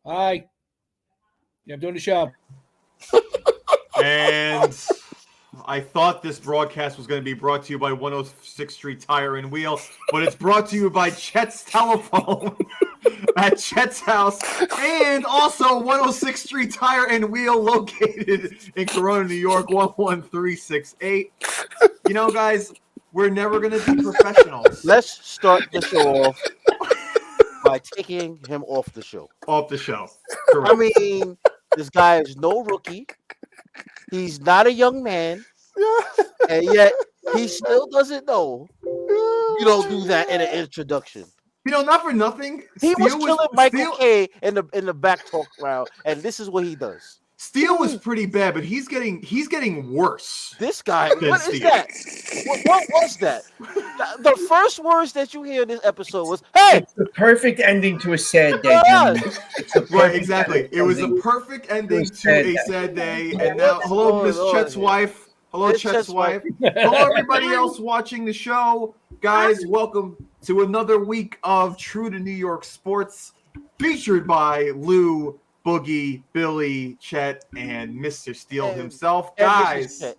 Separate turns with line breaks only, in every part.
Hi. Yeah, I'm doing the show.
And I thought this broadcast was going to be brought to you by 106th Street Tire and Wheel, but it's brought to you by Chet's Telephone at Chet's house, and also 106th Street Tire and Wheel located in Corona, New York, 11368. You know, guys, we're never going to be professionals.
Let's start the show off by taking him off the show.
Off the show.
I
Correct.
mean, this guy is no rookie. He's not a young man, and yet he still doesn't know. You don't do that in an introduction.
You know, not for nothing.
He was
Steele
killing Michael
Steele-
K in the back talk round, and this is what he does.
Steele was pretty bad, but he's getting worse.
This guy,
Then
what is
Steele.
that? What was that? The first words that you hear in this episode was, "Hey,
It's the perfect ending to a sad day.
Yeah.
gentlemen. It's the
Right,
perfect
exactly. It was a
ending.
perfect ending
It was
to
sad
a
day.
sad day. And now, hello, Miss
Oh,
Chet's
yeah.
wife. Hello,
Miss
Chet's
Chet's
wife.
wife.
Hello, everybody else watching the show. Guys, welcome to another week of True to New York Sports, featured by Lou, Boogie, Billy, Chet, and Mr. Steele
And-
himself.
and Mrs.
Guys,
Chet.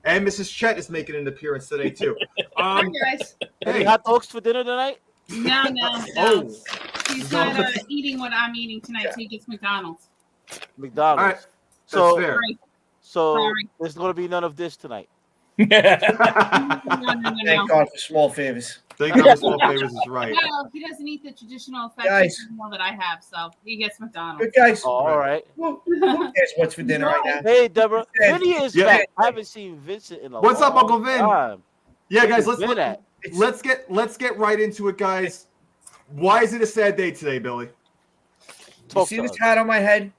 and Mrs. Chet is making an appearance today, too.
Hi, guys.
Any
Hey.
hot dogs for dinner tonight?"
No.
Oh,
He's not eating what I'm eating tonight, so he gets McDonald's.
McDonald's.
all right. That's
So,
fair.
Sorry.
so
Sorry.
there's going to be none of this tonight.
No.
Thank God for small favors.
Thank God for small favors is right.
Well, he doesn't eat the traditional
Guys.
fashion meal that I have, so he gets McDonald's.
Good guys.
Oh, all right.
Who cares what's for dinner right now?
Hey, Deborah.
Yeah.
Vinny is
Yeah.
back. I haven't seen Vincent in a
What's up,
long
Uncle Vin?
time.
Yeah, guys,
Where's Vin at?
let's get right into it, guys. Why is it a sad day today, Billy?
You
Talk
see
to
this
us.
hat on my head?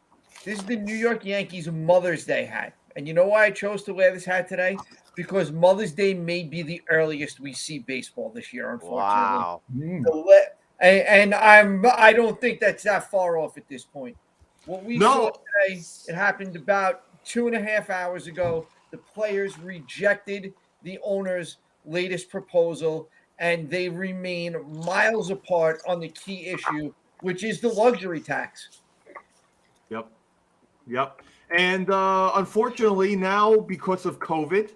This is the New York Yankees Mother's Day hat. And you know why I chose to wear this hat today? Because Mother's Day may be the earliest we see baseball this year, unfortunately.
Wow.
And I don't think that's that far off at this point. What we
No.
saw today, it happened about 2.5 hours ago. The players rejected the owner's latest proposal, and they remain miles apart on the key issue, which is the luxury tax.
Yep. And unfortunately, now because of COVID,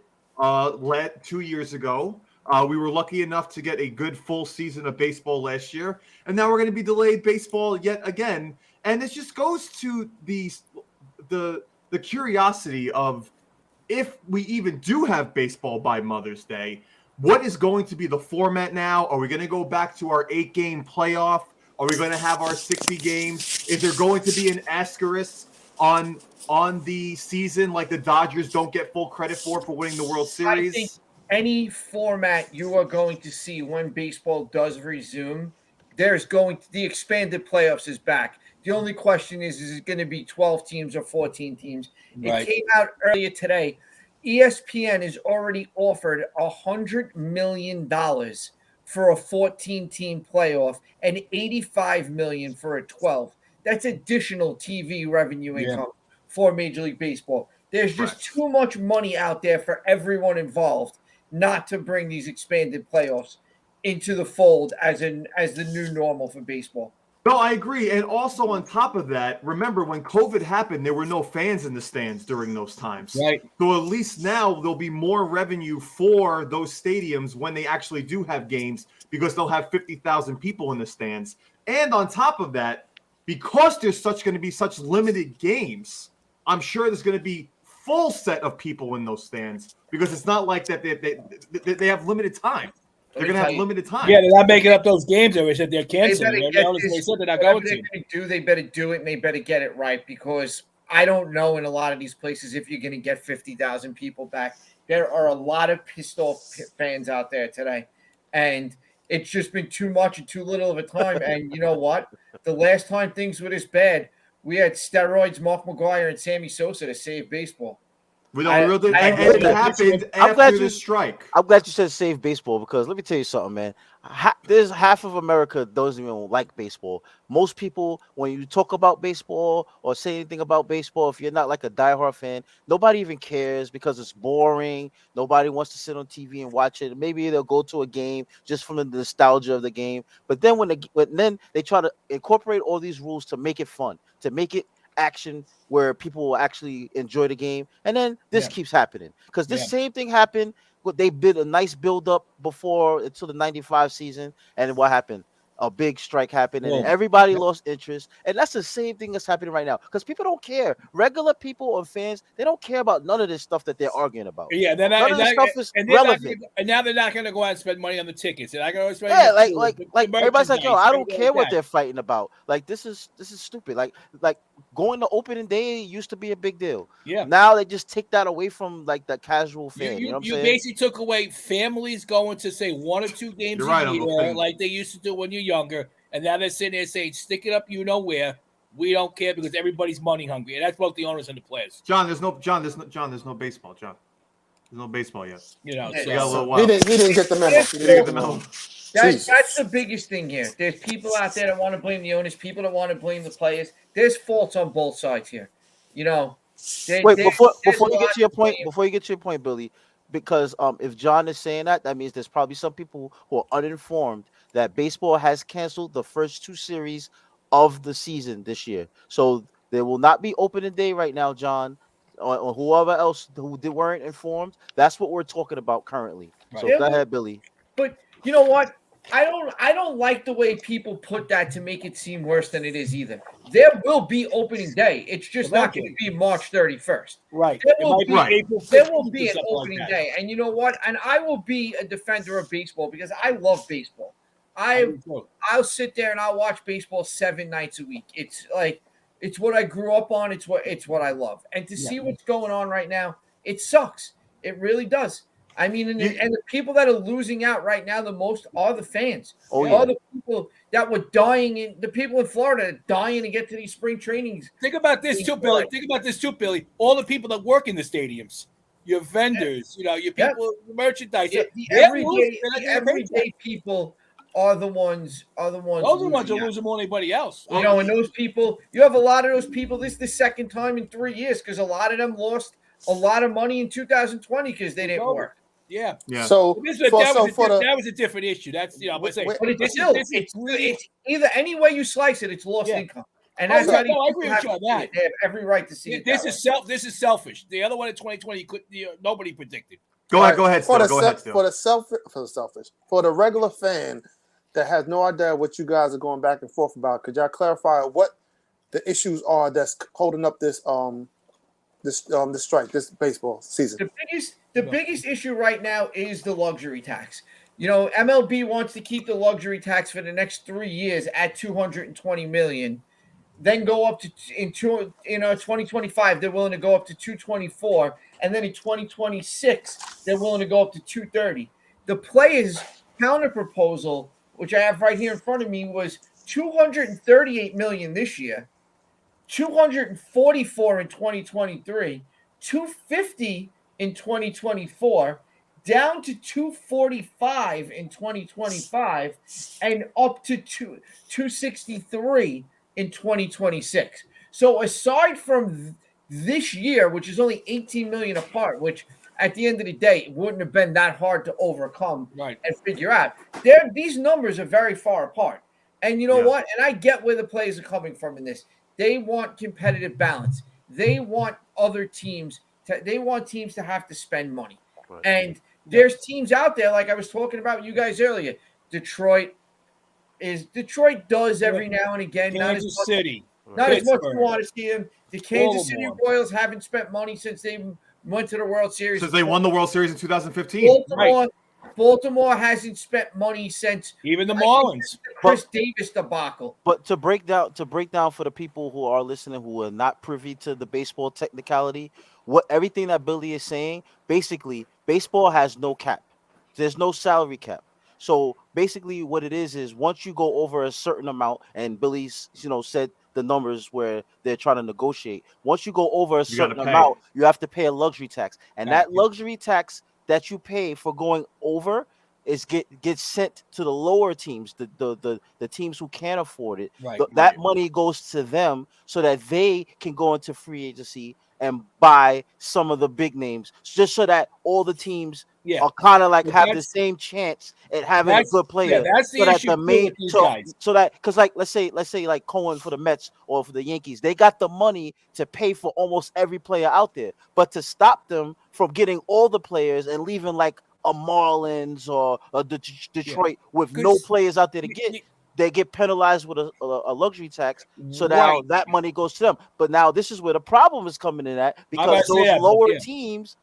2 years ago, we were lucky enough to get a good full season of baseball last year, and now we're going to be delayed baseball yet again. And this just goes to the curiosity of, if we even do have baseball by Mother's Day, what is going to be the format now? Are we going to go back to our 8-game playoff? Are we going to have our 60 games? Is there going to be an asterisk on the season like the Dodgers don't get full credit for winning the World
I think
Series?
any format you are going to see when baseball does resume, there's going to the expanded playoffs is back. The only question is it going to be 12 teams or 14 teams?
Right.
It came out earlier today. ESPN has already offered $100 million for a 14-team playoff and $85 million for a 12. That's additional TV revenue income for Major League Baseball. There's just too much money out there for everyone involved not to bring these expanded playoffs into the fold as the new normal for baseball.
No, I agree. And also on top of that, remember when COVID happened, there were no fans in the stands during those times.
Right.
So at least now there'll be more revenue for those stadiums when they actually do have games, because they'll have 50,000 people in the stands. And on top of that, because there's going to be such limited games, I'm sure there's going to be full set of people in those stands, because it's not like that they have limited time. They're going to have limited time.
Yeah, they're not making up those games. They said they're
They
canceling.
better
They
get
honestly
this-
said they're not
whatever
going
they're
to.
gonna do, they better do it, and they better get it right, because I don't know in a lot of these places if you're going to get 50,000 people back. There are a lot of pissed off fans out there today, and it's just been too much and too little of a time. And you know what? The last time things were this bad, we had steroids, Mark McGwire, and Sammy Sosa to save baseball.
We don't real did,
I
and
agree.
it happened
I'm glad
after
you-
the strike.
I'm glad you said save baseball because let me tell you something, man. There's half of America doesn't even like baseball. Most people, when you talk about baseball or say anything about baseball, if you're not like a diehard fan, nobody even cares because it's boring. Nobody wants to sit on TV and watch it. Maybe they'll go to a game just from the nostalgia of the game. But then then they try to incorporate all these rules to make it fun, to make it action where people will actually enjoy the game, and then this keeps happening because this same thing happened. They did a nice build up before until the '95 season, and what happened? A big strike happened, and
Boom.
everybody lost interest. And that's the same thing that's happening right now because people don't care. Regular people or fans, they don't care about none of this stuff that they're arguing about.
Yeah, then
None of this stuff is relevant.
And now they're not going to go out and spend money on the tickets. They're not going to spend
Yeah,
money on
like
the
everybody's like, yo,
merchandise,
I don't
everything
care
like
what
that.
they're fighting about. Like this is stupid. Like going to opening day used to be a big deal.
Yeah.
Now they just take that away from like the casual fan. You know what I'm
You
saying?
basically took away families going to say 1 or 2 games
You're right,
a
Uncle
year,
Finn.
like they used to do when you're younger, and now they're sitting there saying, "Stick it up, you know where." We don't care because everybody's money hungry, and that's both the owners and the players.
John, there's no baseball, John. There's no baseball yet.
You know,
We got a
so
little while.
He didn't get the memo. He
Didn't get the memo.
That's the biggest thing here. There's people out there that want to blame the owners, people that want to blame the players. There's faults on both sides here. You know,
Wait, before
there's
you
a
get
lot
to your
of
point,
blame.
before you get to your point, Billy, because if John is saying that, that means there's probably some people who are uninformed that baseball has canceled the first 2 series of the season this year. So there will not be opening day right now, John, or whoever else who weren't informed. That's what we're talking about currently.
Right.
So
Yeah,
go ahead, Billy.
But you know what? I don't like the way people put that to make it seem worse than it is either. There will be opening day. It's just not going to be March 31st.
right,
There
it
will
might
be,
Right.
April 15th
there will
or
be an
something like
opening
that.
day. And you know what? And I will be a defender of baseball because I love baseball. I'll sit there and I'll watch baseball 7 nights a week. It's like it's what I grew up on. It's what I love. And to see what's going on right now, it sucks. It really does. I mean, and the people that are losing out right now the most are the fans.
Oh,
Are the people that were dying the people in Florida dying to get to these spring trainings.
Think about this too, Billy. Think about this too, Billy. All the people that work in the stadiums, your vendors, you know, your people, merchandise.
The
they're
everyday,
losing. They're not
the
getting a
everyday
paycheck.
people are the ones.
Those are the ones that
losing out.
lose more than anybody else.
You know, and those people, you have a lot of those people. This is the second time in 3 years because a lot of them lost a lot of money in 2020 because they didn't work.
Yeah.
So
that was a different issue. That's
But it's still it's either any way you slice it, it's lost income. And that's how
I agree with you on that.
They have every right to see it.
This is selfish. The other one in 2020 nobody predicted.
Go ahead, Steele.
For the regular fan that has no idea what you guys are going back and forth about, could y'all clarify what the issues are that's holding up this strike, this baseball season?
The biggest issue right now is the luxury tax. You know, MLB wants to keep the luxury tax for the next 3 years at $220 million. Then go up to in 2025, they're willing to go up to 224, and then in 2026, they're willing to go up to 230. The players' counter proposal, which I have right here in front of me, was 238 million this year, 244 in 2023, 250 in 2024, down to 245 in 2025, and up to 263 in 2026. So aside from this year, which is only 18 million apart, which at the end of the day, it wouldn't have been that hard to overcome and figure out. These numbers are very far apart. And you know what? And I get where the players are coming from in this. They want competitive balance. They want other teams to have to spend money. Right. And there's teams out there, like I was talking about with you guys earlier. Detroit does every now and again.
Kansas City.
Not as much as you want to see them. The Kansas City Royals haven't spent money since they went to the World Series.
Since they won the World Series in 2015.
Baltimore hasn't spent money since
even the Marlins.
Chris Davis debacle.
But to break down for the people who are listening who are not privy to the baseball technicality, everything that Billy is saying, basically, baseball has no cap. There's no salary cap. So basically, what it is once you go over a certain amount, and Billy's said the numbers where they're trying to negotiate. Once you go over a
You gotta
certain
pay.
amount, you have to pay a luxury tax, and
Right.
that luxury tax that you pay for going over gets sent to the lower teams, the teams who can't afford it.
Right,
That
right.
money goes to them so that they can go into free agency and buy some of the big names, just so that all the teams
Yeah.
are kind of like
But
have the
that's-
same chance at having a
that's-
good player.
that's the
so that
issue
the
too
main
with these guys.
so that because like let's say like Cohen for the Mets or for the Yankees, they got the money to pay for almost every player out there, but to stop them from getting all the players and leaving like a Marlins or a Detroit with no
'Cause
players out there to
y-
get,
y-
they get penalized with a luxury tax. So now
Right.
that money goes to them. But now this is where the problem is coming in at,
about
because
to say
those
that,
lower
yeah.
teams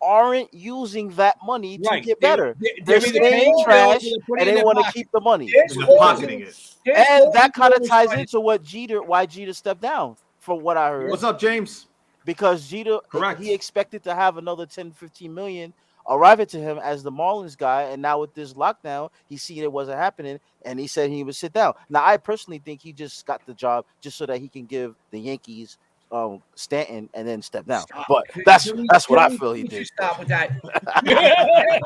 aren't using that money to
Right.
get better.
They're
They're
either
staying
paying bills or
trash
they're putting
and
in
they
their
want to
pocket.
keep the money.
There's
And they're
always-
pocketing it.
there's
And
always
that kind of
always
ties
trying-
into why Jeter stepped down, from what I heard.
What's up, James?
Because Jeter,
Correct.
he expected to have another 10-15 million arriving to him as the Marlins guy, and now with this lockdown, he seen it wasn't happening, and he said he would sit down. Now, I personally think he just got the job just so that he can give the Yankees Stanton and then step down.
Stop.
But
Can
that's
we-
what I
can
feel he
we
did.
Stop with that.
Hey,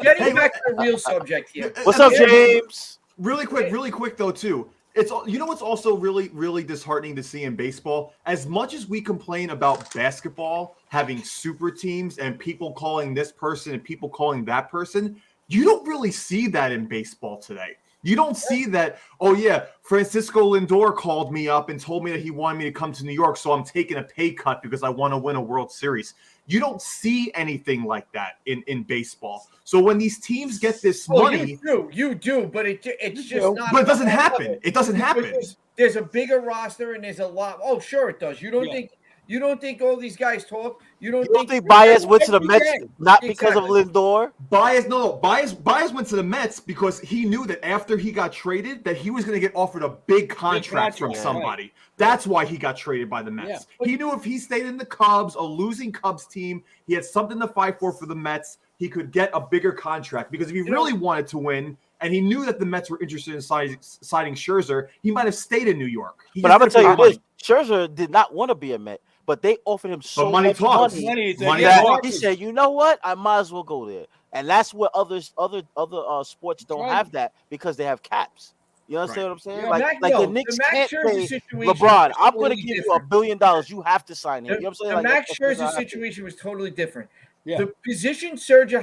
Getting back to the real subject here.
What's up, James?
Really quick though too. It's what's also really disheartening to see in baseball. As much as we complain about basketball having super teams and people calling this person and people calling that person, you don't really see that in baseball today. You don't see that. Oh yeah, Francisco Lindor called me up and told me that he wanted me to come to New York, so I'm taking a pay cut because I want to win a World Series. You don't see anything like that in baseball. So when these teams get this money,
You do, but it's just not.
but it doesn't
on that
happen.
level.
It doesn't happen.
There's a bigger roster and there's a lot. Oh, sure it does. You don't think all these guys talk? You don't
think Baez went to the
every
Mets
day.
not because of
Exactly.
Lindor?
Baez went to the Mets because he knew that after he got traded that he was going to get offered a big contract from
contract,
somebody.
right.
That's why he got traded by the Mets.
Yeah.
He knew if he stayed in the Cubs, a losing Cubs team, he had something to fight for the Mets. He could get a bigger contract because if he really wanted to win, and he knew that the Mets were interested in signing Scherzer, he might have stayed in New York.
But I'm gonna tell you this: Scherzer did not want to be a Met, but they offered him so
money
much
talks.
money
Money
that
talks.
he said, "You know what? I might as well go there." And that's what other sports don't
right.
have that because they have caps. You understand what I'm saying?
Yeah,
like
no,
the Knicks
Max
can't
Scherzer
pay
situation
LeBron.
was
I'm going to
totally
give you
different.
$1 billion. You have to sign him.
The,
You know what I'm saying?
the
Like,
Max
that's what
Scherzer
I have to.
situation was totally different.
Yeah.
The position Scherzer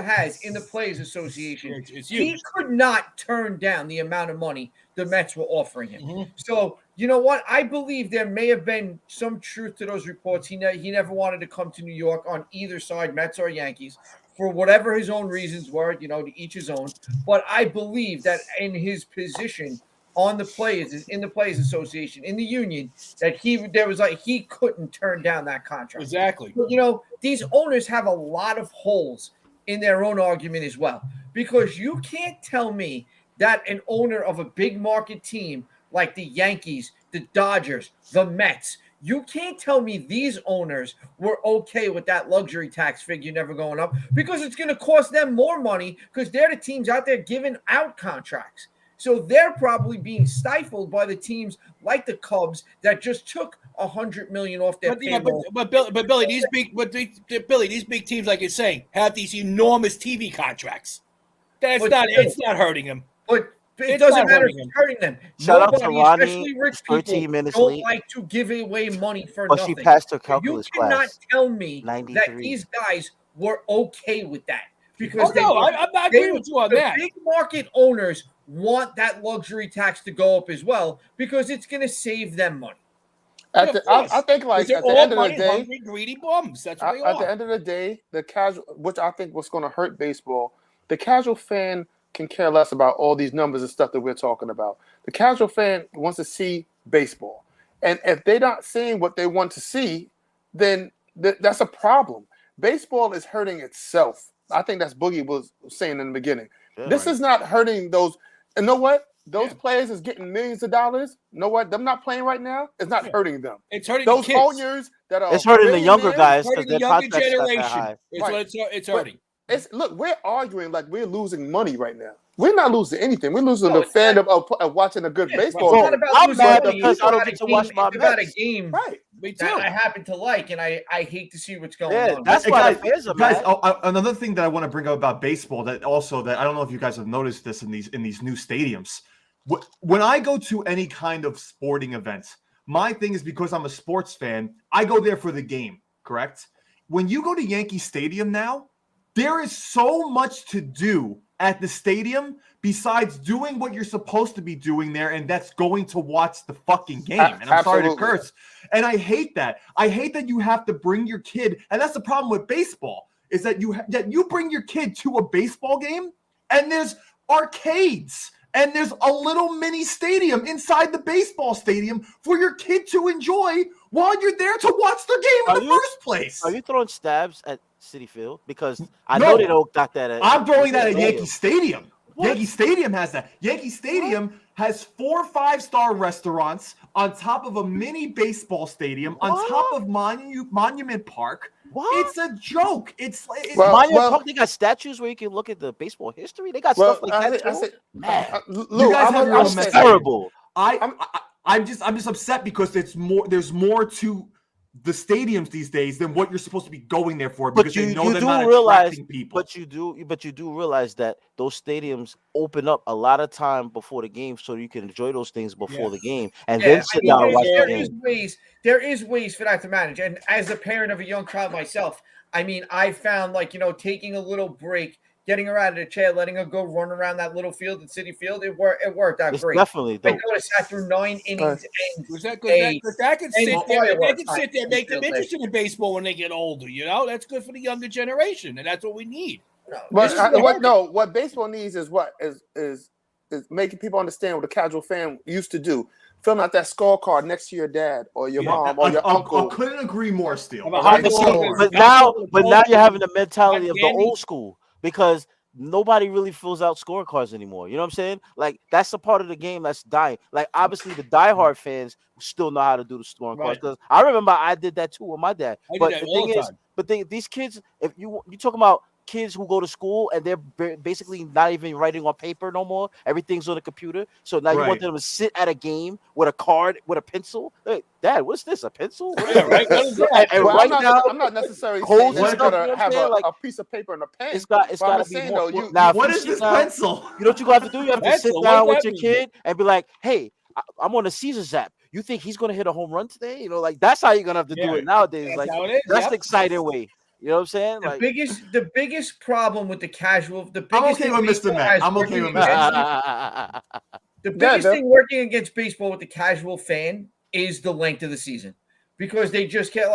has in the Players Association,
It's
he
huge.
could not turn down the amount of money the Mets were offering him.
Mhm.
So, you know what? I believe there may have been some truth to those reports. He never wanted to come to New York on either side, Mets or Yankees, for whatever his own reasons were, to each his own. But I believe that in his position on the Players, in the Players Association, in the union, that he couldn't turn down that contract.
Exactly.
But, these owners have a lot of holes in their own argument as well, because you can't tell me that an owner of a big market team like the Yankees, the Dodgers, the Mets, you can't tell me these owners were okay with that luxury tax figure never going up, because it's going to cost them more money because they're the teams out there giving out contracts. So they're probably being stifled by the teams like the Cubs that just took $100 million off their payroll.
But Billy, these big teams, like you're saying, have these enormous TV contracts. It's not hurting them.
But it
It's
doesn't
not
matter
hurting
if it's
him.
hurting them.
Shout out to
Nobody,
Ronnie,
especially rich
13
people,
minutes
don't
late.
like to give away money for
But
nothing.
she passed her
You
calculus
cannot
class.
tell me
93.
that these guys were okay with that. Because
I'm not agreeing with you on
the
that.
big market owners want that luxury tax to go up as well because it's going to save them money.
Yeah, of course.
I think like
They're
at the
all
end of the
money
day,
hungry, greedy bums. That's what they
at the
are.
end of the day, the casual, which I think was going to hurt baseball, the casual fan can care less about all these numbers and stuff that we're talking about. The casual fan wants to see baseball, and if they're not seeing what they want to see, then that's a problem. Baseball is hurting itself. I think that's Boogie was saying in the beginning.
Yeah,
This
right.
is not hurting those. And know what? Those players is getting millions of dollars. Know what? Them not playing right now is not hurting them.
It's hurting
Those
the kids.
owners that are
It's hurting the younger
billionaires,
guys
Hurting
because
the
their
younger
contracts got that
generation.
high.
It's
Right.
what it's
But-
hurting.
Look, we're arguing like we're losing money right now. We're not losing anything. We're losing
No,
the fandom of watching a good baseball
It's
game.
not about
I'm
losing
mad
money.
because
It's
I don't
about
get
a
to watch
game.
my
It's about a
Mets.
game
Right.
Me too.
that I happen to like, and I hate to see what's going
Yeah,
on.
that's
Hey,
why
guys,
the fans are
guys,
mad.
another thing that I want to bring up about baseball that I don't know if you guys have noticed this in these new stadiums. When I go to any kind of sporting event, my thing is because I'm a sports fan, I go there for the game, correct? When you go to Yankee Stadium now, there is so much to do at the stadium besides doing what you're supposed to be doing there, and that's going to watch the fucking game. And I'm sorry to
Absolutely.
curse. And I hate that. I hate that you have to bring your kid, and that's the problem with baseball, is that you bring your kid to a baseball game, and there's arcades, and there's a little mini stadium inside the baseball stadium for your kid to enjoy while you're there to watch the game in the first place.
Are you throwing stabs at City Field? Because I
No.
know they don't got that.
I'm throwing that at Yankee Stadium.
What?
Yankee Stadium has that. Yankee Stadium has 4 5-star restaurants on top of a mini baseball stadium on top of Monument Park.
What?
It's a joke. It's
Monument Park, they got statues where you can look at the baseball history. They got stuff like that too. Man,
you guys have your own
that's terrible.
I'm just upset because there's more to the stadiums these days than what you're supposed to be going there for, because they know they're not attracting people.
But you do realize that those stadiums open up a lot of time before the game, so you can enjoy those things before the game, and then sit down and watch the game.
There is ways for that to manage. And as a parent of a young child myself, I mean, I found taking a little break, getting her out of the chair, letting her go run around that little field at City Field, it worked out great.
Definitely.
I could have sat through 9 innings.
That can sit there and make them interested in baseball when they get older. That's good for the younger generation, and that's what we need.
What baseball needs is making people understand what a casual fan used to do. Filling out that scorecard next to your dad or your mom or your uncle.
I couldn't agree more, Steele.
But now you're having the mentality of the old school, because nobody really fills out scorecards anymore. You know what I'm saying? Like, that's a part of the game that's dying. Like, obviously the diehard fans still know how to do the scorecards, because I remember I did that too with my dad. These kids, if you talking about kids who go to school and they're basically not even writing on paper no more. Everything's on the computer. So now you want them to sit at a game with a card, with a pencil. Hey, Dad, what's this? A pencil?
I'm not necessarily saying that you gotta have a piece of paper and a pen.
It's got to be more.
What is this pencil?
You know what you got to do? You have to sit down with your kid and be like, hey, I'm on a Caesar Zap. You think he's gonna hit a home run today? That's how you're gonna have to do it nowadays. That's the exciting way. You know what I'm saying?
The biggest problem with the casual,
I'm okay with Mr. Matt. I'm okay with Mr.
The biggest thing working against baseball with the casual fan is the length of the season, because they just get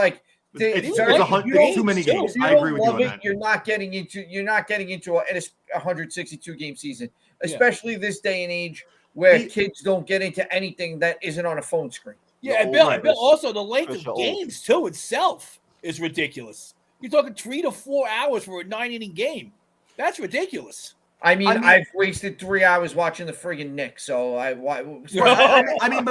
it's too many games. I agree with you on that.
You're not getting into a 162 game season, especially this day and age where kids don't get into anything that isn't on a phone screen.
Yeah, and Bill, also the length of games too itself is ridiculous. You're talking 3 to 4 hours for a 9-inning game. That's ridiculous.
I mean, I've wasted 3 hours watching the friggin' Knicks. So
but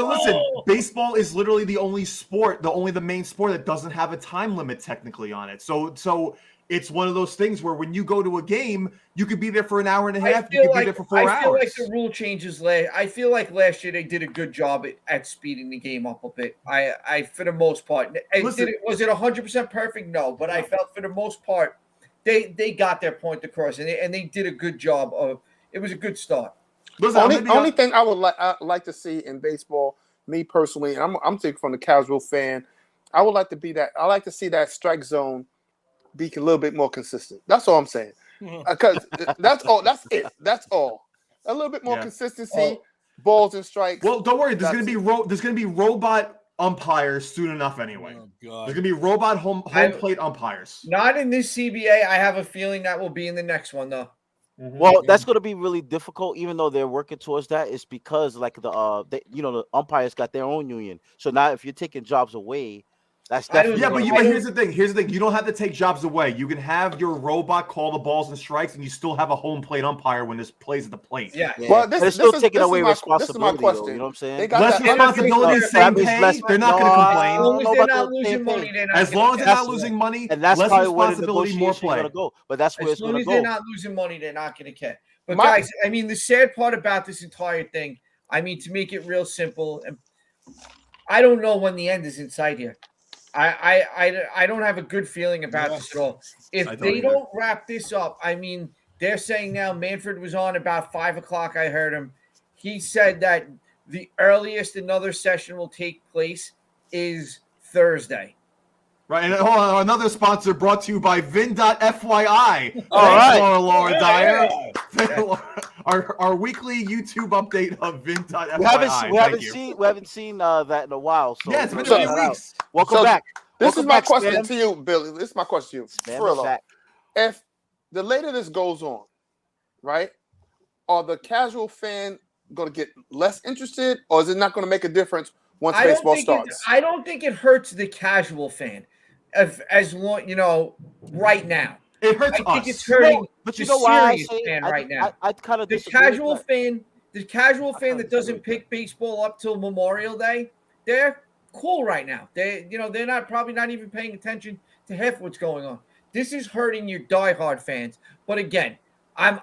listen, baseball is literally the only sport, the main sport that doesn't have a time limit technically on it. So it's one of those things where when you go to a game, you could be there for an hour and a half. You could be there for 4 hours.
I feel like the rule changes. I feel like last year they did a good job at speeding the game up a bit. I for the most part, was it 100% perfect? No, but I felt for the most part they got their point across, and they did a good job of. It was a good start.
Only thing I would like to see in baseball, me personally, and I'm taking from the casual fan, I would like to be that. I like to see that strike zone be a little bit more consistent. That's all I'm saying. Because that's all. That's it. That's all. A little bit more consistency, balls and strikes.
Well, don't worry. There's gonna be robot umpires soon enough. Anyway, there's gonna be robot home plate umpires.
Not in this CBA. I have a feeling that will be in the next one, though.
Well, that's going to be really difficult, even though they're working towards that. It's because the umpires got their own union. So now, if you're taking jobs away, that's definitely
but here's the thing. You don't have to take jobs away. You can have your robot call the balls and strikes, and you still have a home plate umpire when this plays at the plate.
Yeah.
Well,
they're still taking away responsibility. Though, you know what I'm saying?
Less responsibility, same pay. They're not going to complain. As long as they're not losing money,
and that's
less
probably where the
responsibility, more play.
Go. But that's where it's going to go.
As long as they're not losing money, they're not going to care. But guys, I mean, the sad part about this entire thing, I mean, to make it real simple, and I don't know when the end is in sight here. I don't have a good feeling about this at all. If they don't wrap this up, I mean, they're saying now Manfred was on about 5 o'clock. I heard him. He said that the earliest another session will take place is Thursday.
Right, and hold on, another sponsor brought to you by Vin.fyi.
All right.
Laura Dyer. Our weekly YouTube update of Vin.fyi.
We haven't seen that in a while. So
yeah, it's been a few weeks.
Welcome back.
This is my question to you, Billy. This is my question to you.
Spam
if the later this goes on, right, are the casual fan going to get less interested, or is it not going to make a difference once baseball starts?
I don't think it hurts the casual fan, as long right now.
It hurts
I think it's hurting
but
the
you know why
serious fan right now.
I kind of
the casual fan that doesn't pick baseball up till Memorial Day, they're cool right now. They're probably not even paying attention to half what's going on. This is hurting your diehard fans. But again, I'm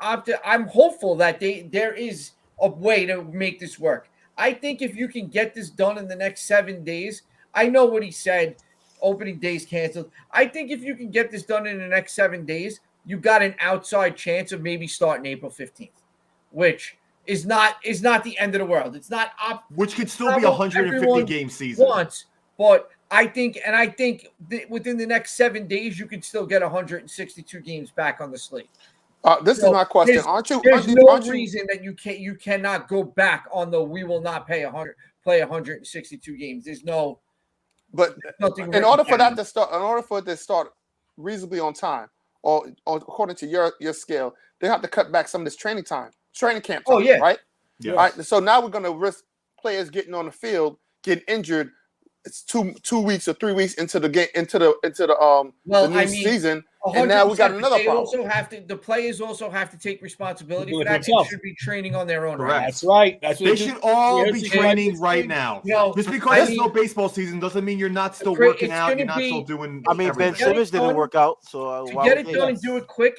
hopeful that there is a way to make this work. I think if you can get this done in the next 7 days, I know what he said, opening days canceled. I think if you can get this done in the next 7 days, you got an outside chance of maybe starting April 15th, which is not the end of the world. It's not
which could still be a 150 game season.
But I think within the next 7 days, you could still get 162 games back on the slate.
This is my question.
There's no reason that you cannot go back on the we will not play 162 games. There's no.
But in order for it to start reasonably on time, or according to your scale, they have to cut back some of this training camp time, right?
Yeah.
All right. So now we're going to risk players getting on the field, getting injured. It's 2 weeks or 3 weeks into the game, into the new season, and now we got another problem.
The players also have to take responsibility for that. They should be training on their own.
Correct.
That's right.
They should all be training right now. Just because there's no baseball season doesn't mean you're not still working out. You're not still doing.
I mean, Ben Simmons didn't work out, so
to get it done and do it quick,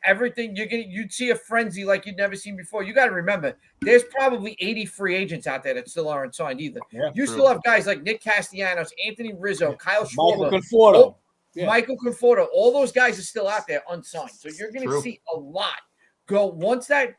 everything. You'd see a frenzy like you'd never seen before. You got to remember, there's probably 80 free agents out there that still aren't signed either. Yeah, you still have guys like Nick Castellanos, Anthony Rizzo, Kyle Schwarber, Michael Conforto. All those guys are still out there unsigned. So you're going to see a lot go once that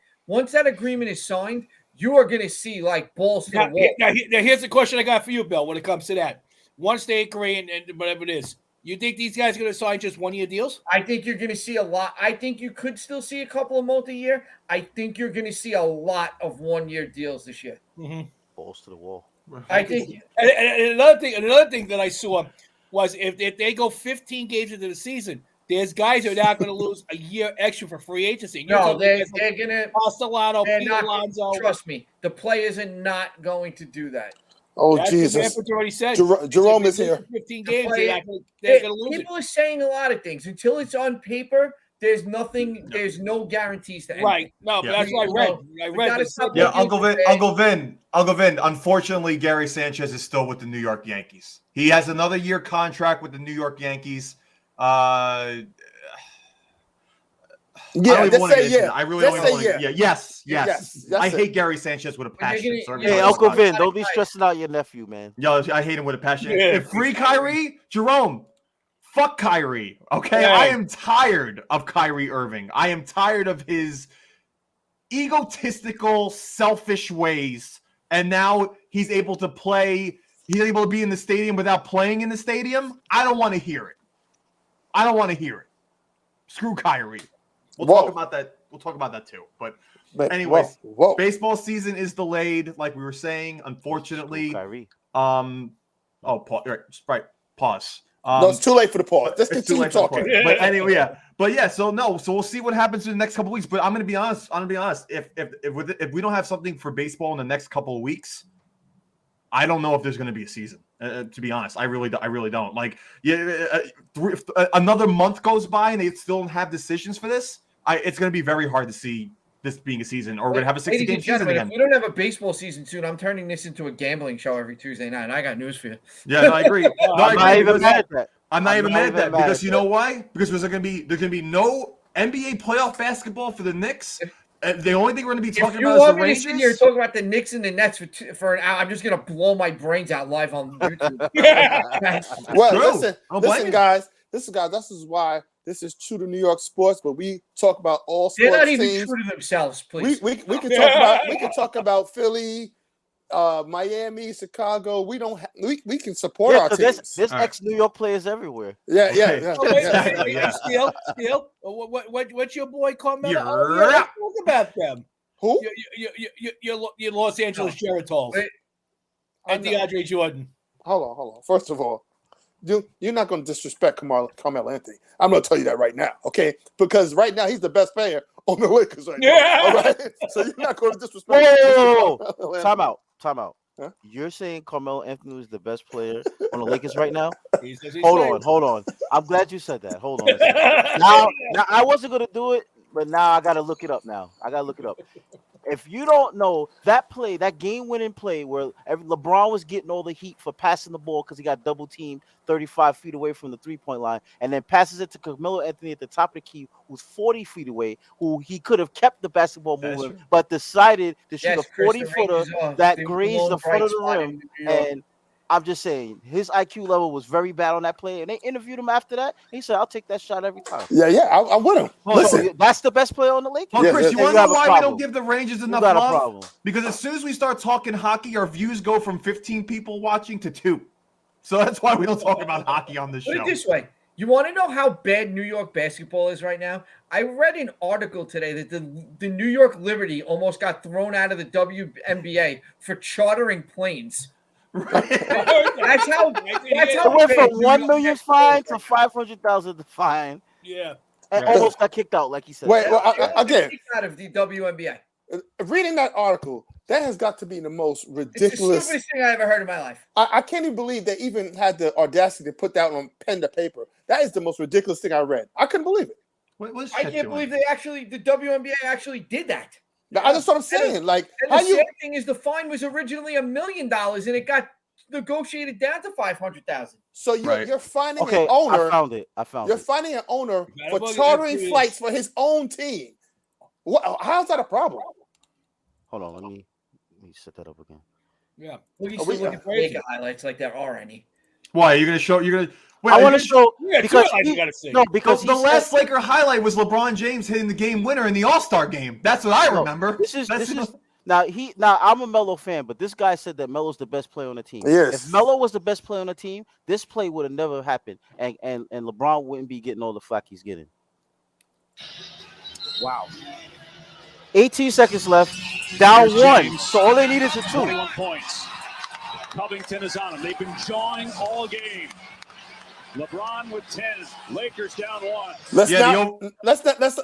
agreement is signed. You are going to see like balls to the wall.
Now, here's the question I got for you, Bill. When it comes to that, once they agree and whatever it is, you think these guys are going to sign just 1 year deals?
I think you're going to see a lot. I think you could still see a couple of multi-year. I think you're going to see a lot of 1 year deals this year.
Mm-hmm.
Balls to the wall.
I think.
And another thing that I saw was if they go 15 games into the season, there's guys who are now going to lose a year extra for free agency.
No, they're going to.
Castellano,
Alonso. Trust me, the players are not going to do that.
Oh, that's Jesus!
Already said.
Jerome is here.
15 games. They're going to lose.
People are saying a lot of things until it's on paper. There's nothing. There's no guarantees to anything.
Right. No, but that's what I read.
Yeah, Uncle Vin. Unfortunately, Gary Sanchez is still with the New York Yankees. He has another year contract with the New York Yankees. I really don't want to get into Yes. I hate Gary Sanchez with a passion.
Hey, Uncle Vin, don't be stressing out your nephew, man.
Yo, I hate him with a passion. If free Kyrie, Jerome, fuck Kyrie. Okay, I am tired of Kyrie Irving. I am tired of his egotistical, selfish ways. And now he's able to play. He's able to be in the stadium without playing in the stadium. I don't want to hear it. Screw Kyrie. We'll talk about that. We'll talk about that too. But anyways, baseball season is delayed, like we were saying. Unfortunately,
Kyrie.
Pause. Pause.
No, it's too late for the pause. Let's continue talking.
But anyway, yeah. So we'll see what happens in the next couple of weeks. But I'm gonna be honest. If we don't have something for baseball in the next couple of weeks, I don't know if there's going to be a season. To be honest, I really don't. Like, another month goes by and they still don't have decisions for this. It's going to be very hard to see this being a season, or we're going to have a 60-game season again.
If we don't have a baseball season soon, I'm turning this into a gambling show every Tuesday night. I got news for you.
Yeah, no, I agree.
I'm not even mad at that.
I'm not even mad at that because you know why? Because there's going to be no NBA playoff basketball for the Knicks. The only thing we're going to be
If
talking
you
about is the
want me to sit here and
Rangers.
talk about the Knicks and the Nets for an hour, I'm just gonna blow my brains out live on YouTube.
Well,
true.
listen, guys. This is why this is true to New York sports, but we talk about all
They're
sports
not even
teams.
true to themselves, please.
We can talk about Philly, Miami, Chicago. We don't. We can support our teams.
There's
All right.
ex-New York players everywhere.
Yeah.
Oh, wait,
Exactly, yeah.
Steele. What's your boy Carmelo?
Yeah.
Oh, yeah, let's talk about them.
Who?
Your Los Angeles Geritals
Wait.
and DeAndre Jordan.
Hold on. First of all, you're not going to disrespect Carmelo Anthony. I'm going to tell you that right now, okay? Because right now he's the best player on the Lakers right now. All right? So you're not going to disrespect.
Whoa! Time out.
Huh?
You're saying Carmelo Anthony is the best player on the Lakers right now?
He says
Hold on. I'm glad you said that. Hold on. Now I wasn't gonna do it, but now I gotta look it up. If you don't know that play, that game-winning play where LeBron was getting all the heat for passing the ball because he got double-teamed 35 feet away from the three-point line, and then passes it to Carmelo Anthony at the top of the key, who's 40 feet away, who he could have kept the basketball moving, but decided to shoot a 40-footer that grazed the front of the rim. And I'm just saying, his IQ level was very bad on that play, and they interviewed him after that. He said, "I'll take that shot every time."
Yeah, I'm with him.
Well,
Listen,
So that's the best player on the Lakers.
Well, Chris, you want to know why we don't give the Rangers enough love?
Problem.
Because as soon as we start talking hockey, our views go from 15 people watching to 2. So that's why we don't talk about hockey on this
Put
show.
it this way. You want to know how bad New York basketball is right now? I read an article today that the New York Liberty almost got thrown out of the WNBA for chartering planes. That's how
It went from $1 million fine to $500,000 fine.
Yeah.
And almost got kicked out, like he said.
wait. Well, again,
out of the WNBA.
Reading that article, that has got to be the most
It's the
ridiculous.
stupidest thing I ever heard in my life.
I can't even believe they even had the audacity to put that on pen to paper. That is the most ridiculous thing I read. I couldn't believe it.
What's
I
Chet
can't
doing?
believe the WNBA actually did that.
That's what I'm saying. Like,
And
how
the
you?
sad thing is, the fine was originally $1 million, and it got negotiated down to $500,000.
So you're finding
Okay,
an owner.
I found it.
You're finding an owner for
Gotta
chartering
believe-
flights for his own team. How's that a problem?
Hold on, let me set that up again.
Yeah.
Look at
we-
the Lakers highlights like there are any.
Why? You're going to show? You're going to. Wait,
I want to show
Yeah,
because
you gotta see.
because
the
he
last
said,
Laker highlight was LeBron James hitting the game winner in the All-Star game. That's what I remember.
This is
That's
now I'm a Melo fan, but this guy said that Melo's the best player on the team.
Yes.
If Melo was the best player on the team, this play would have never happened, and LeBron wouldn't be getting all the flack he's getting.
Wow.
18 seconds left, down
Here's
1.
James.
So all they need is a 2.
21 points. Covington is on him. They've been jawing all game. LeBron with 10. Lakers down 1.
Let's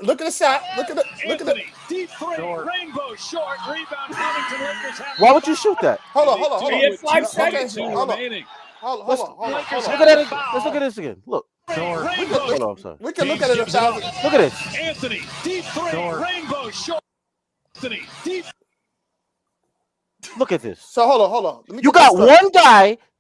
look at the shot. Look at the
Anthony, deep three, rainbow short, rebound. Covington, Lakers have.
Why would you shoot that?
Hold on.
He had 5
Okay,
seconds.
hold on.
remaining.
Hold
Let's
on.
look at it. Let's look at this again. Look.
Rainbow.
Hold on, I'm sorry.
We can look at it 1,000.
Look at this.
Anthony, deep three, rainbow short. Anthony, deep.
Look at this.
So hold on. Let me
You
get
got
this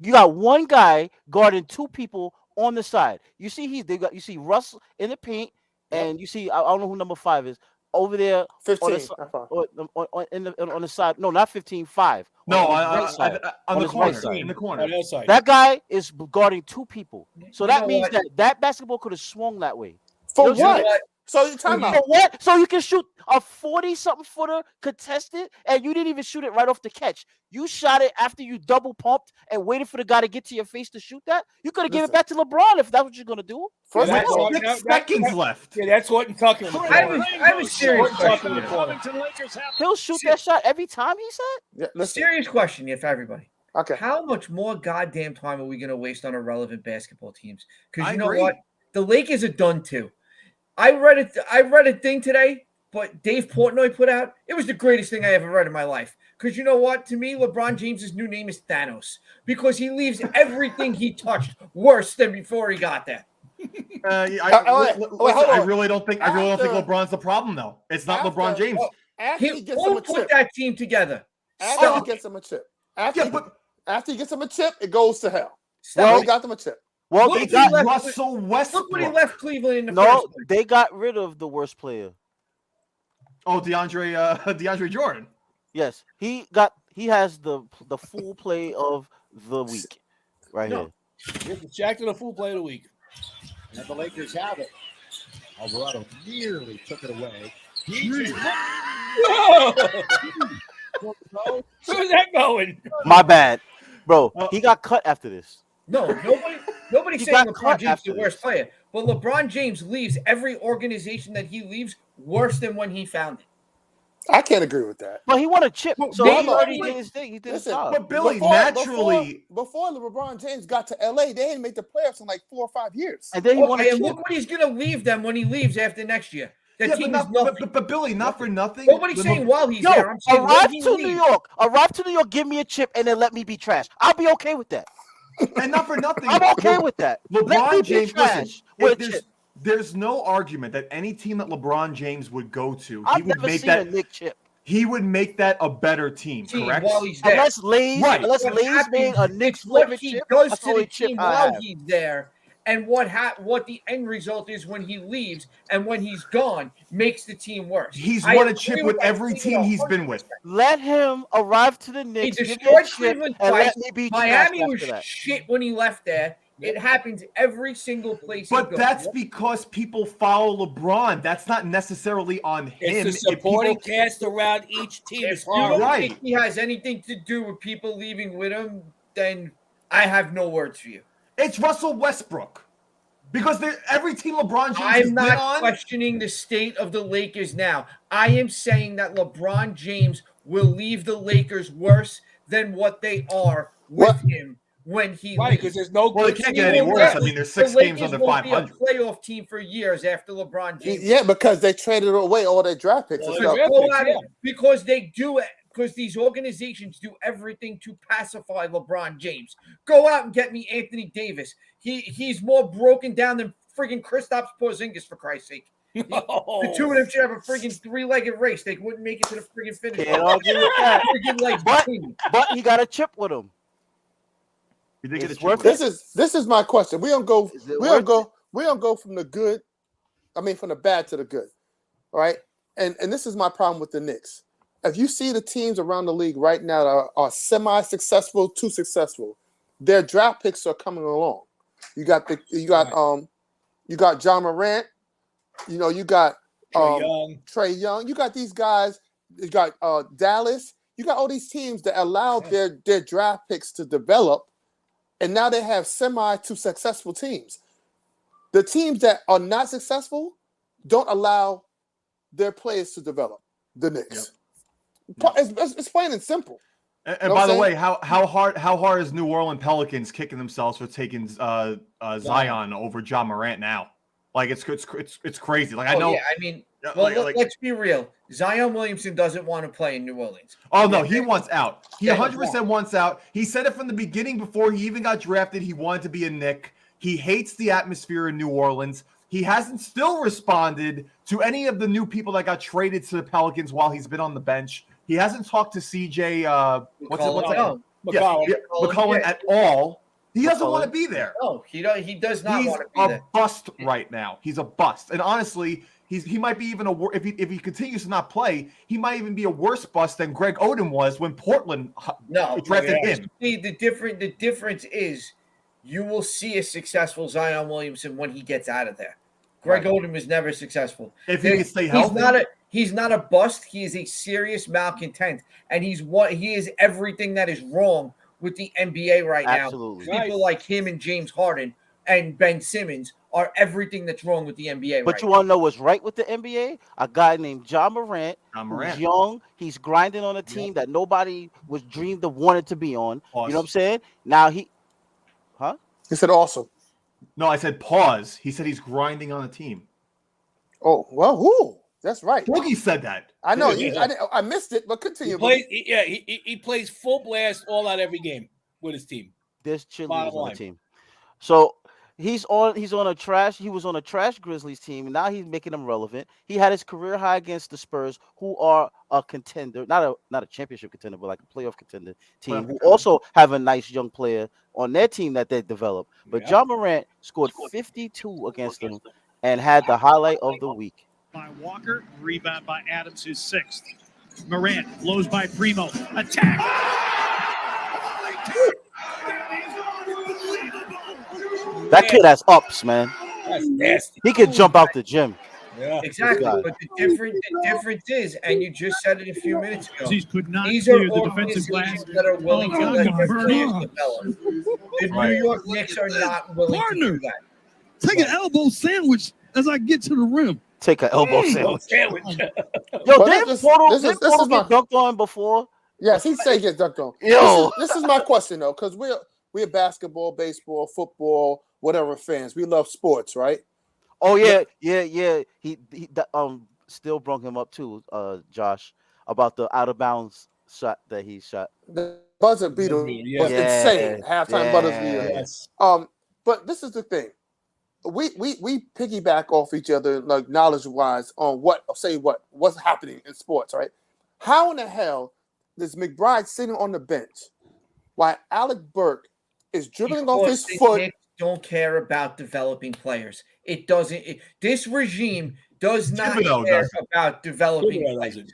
straight.
one guy guarding 2 people on the side. You see you see Russ in the paint, and you see I don't know who number 5 is over there
15.
on the side. No, not 15, 5.
No,
on his right side.
on the
his right
corner.
side.
In the corner.
On the other side.
That guy is guarding 2 people. So
You
that
know
means
what?
that basketball could have swung that way.
For
You know
what? So you're talking
For
about
what? So you can shoot a 40-something footer contested, and you didn't even shoot it right off the catch. You shot it after you double pumped and waited for the guy to get to your face to shoot that. You could have given it back to LeBron if that's what you're gonna do.
First
Yeah,
of all,
that's-
6 seconds left.
Yeah, that's what I'm talking about.
I have a serious question.
Covington, Lakers have.
He'll shoot that shot every time. He said.
yeah, listen.
Serious question here for everybody.
Okay.
How much more goddamn time are we going to waste on irrelevant basketball teams? Because
I
you know
agree.
what? The Lakers are done too. I read a thing today, but Dave Portnoy put out. It was the greatest thing I ever read in my life. Because you know what? To me, LeBron James's new name is Thanos. Because he leaves everything he touched worse than before he got there.
I really don't think LeBron's the problem though. It's not
After-
LeBron James.
After he gets him
Who
a
put
chip.
that team together?
After he
Stop.
gets him a chip.
Yeah, but
After he gets him a chip, it goes to hell.
Stop.
He got them a chip.
Well,
Look
they
at
got
left-
Russell Westbrook.
Look when he left Cleveland in the
no.
first place.
They got rid of the worst player.
Oh, DeAndre Jordan.
Yes, he has the full play of the week right here.
Jack to the full play of the week.
And the Lakers have it. Alvarado nearly took it away.
Where's that going?
My bad, bro. He got cut after this.
No, nobody's
He
saying
got
LeBron
cut
James is
after
the worst player. But LeBron James leaves every organization that he leaves worse than when he found it.
I can't agree with that.
But he won a chip, so
maybe-
he already did his thing. He did his
Listen,
job.
But Billy, naturally,
before LeBron James got to LA, they didn't make the playoffs in like 4 or 5 years.
And then he won a
Okay, and
chip.
look what he's going to leave them when he leaves after next year. The
yeah,
team
but,
is nothing.
but Billy, not for nothing.
Nobody's saying while he's
Yo,
there. I'm saying when
arrive
he
to
leaves.
New York. Arrive to New York. Give me a chip, and then let me be trash. I'll be okay with that.
And not for nothing.
I'm okay with that. Let me
LeBron
be
James,
trash
listen,
with a chip.
there's no argument that any team that LeBron James would go to,
I've never seen a Nick chip.
He would make that a better team, correct?
While he's there.
Unless Lay's made a Knicks
what
flavor
he
chip,
does
that's
to
the
the
only chip
team
I
while
have.
he's there, and what the end result is when he leaves and when he's gone makes the team worse.
He's
I
won a
agree
chip with
that
every
statement
team he's been with.
Let him arrive to the
He
Knicks, give me a
destroyed
chip,
Cleveland
and
twice.
let me be
Miami
trash
was
after that.
shit when he left there. It happens every single place.
But
he
that's
goes.
because people follow LeBron. That's not necessarily on him.
It's the
If
supporting
people-
cast around each team
If
is
you
horrible.
don't
Right.
think he has anything to do with people leaving with him, then I have no words for you.
It's Russell Westbrook. Because every team LeBron James has
I'm
been
not
on.
questioning the state of the Lakers now. I am saying that LeBron James will leave the Lakers worse than what they are with him when he
Right,
leaves.
because there's no
Well, it
good
can't
team
get any
over
worse.
there.
I mean, there's
The
6 games
Lakers
under
won't be a
500.
playoff team for years after LeBron James.
Yeah, because they traded away all their draft picks. and stuff.
Because they do it. Because these organizations do everything to pacify LeBron James. Go out and get me Anthony Davis. He's more broken down than friggin' Kristaps Porzingis, for Christ's sake. The two of them should have a friggin' 3-legged race. They wouldn't make it to the friggin' finish.
Can't argue with that.
Friggin' legs
But,
between them.
but he got a chip with him.
You think
It's
it's
worth
This is my question. We don't go
Is it
we don't
worth
go from the good, from the bad to the good. All right. And this is my problem with the Knicks. If you see the teams around the league right now that are semi-successful to successful, their draft picks are coming along. You got John Morant, you got Trae Young. You got these guys, you got Dallas, you got all these teams that allowed their draft picks to develop, and now they have semi to successful teams. The teams that are not successful don't allow their players to develop. The Knicks. It's plain and simple.
And by the way, how hard is New Orleans Pelicans kicking themselves for taking Zion over John Morant now? Like it's crazy. Like I know.
Yeah, let's be real. Zion Williamson doesn't want to play in New Orleans.
Oh no, he wants out. He
Yeah,
100% wants out. He said it from the beginning before he even got drafted. He wanted to be a Knick. He hates the atmosphere in New Orleans. He hasn't still responded to any of the new people that got traded to the Pelicans while he's been on the bench. He hasn't talked to CJ McCollum at all. He doesn't want to be there.
No, he does not want to be
He's
there.
a bust right now. He's a bust. And honestly, he might be even if he continues to not play, he might even be a worse bust than Greg Oden was when Portland drafted him.
See, the difference is you will see a successful Zion Williamson when he gets out of there. Greg Oden was never successful.
If he can stay healthy.
He's not a bust. He is a serious malcontent, and he is everything that is wrong with the NBA right now.
Absolutely.
People like him and James Harden and Ben Simmons are everything that's wrong with the NBA.
But you want to know what's right with the NBA? A guy named John Morant. Who's young. He's grinding on a team that nobody was dreamed of wanted to be on.
Pause.
You know what I'm saying? Now he
said awesome.
No, I said pause. He said he's grinding on a team.
Oh, well, who? That's right.
Boogie said that.
I know. I missed it, but continue.
He plays full blast all out every game with his team.
There's cheerleaders on the team. So he was on a trash Grizzlies team, and now he's making them relevant. He had his career high against the Spurs, who are a contender, not a championship contender, but like a playoff contender team, who also have a nice young player on their team that they developed. But John Morant scored 52 against them and had the highlight of the week.
By Walker, rebound by Adams, his 6th. Morant blows by Primo. Attack!
That kid has ups, man.
That's nasty.
He can jump out the gym.
Yeah.
Exactly, but the difference is, and you just said it a few minutes ago.
Could not
These are
clear the defensive
organizations
glass.
that are willing to let their
burn
players
up.
develop. The New York Knicks are not willing to do that.
Take an elbow sandwich as I get to the rim.
Take an elbow sandwich.
Sandwich.
Yo,
But
didn't
this
Portal
is
get
my
dunked on before?
yes. He say he gets dunked on.
Yo.
This is my question though, because we're basketball, baseball, football, whatever fans. We love sports, right?
Oh yeah. He Steele brought him up too, Josh, about the out of bounds shot that he shot.
The buzzer beater
Yeah.
was insane. Halftime buzzer beater.
Yes.
But this is the thing. We piggyback off each other like knowledge wise on what's happening in sports, right? How in the hell is McBride sitting on the bench while Alec Burke is dribbling off his foot?
Knicks don't care about developing players. It doesn't. This regime does not care about developing players.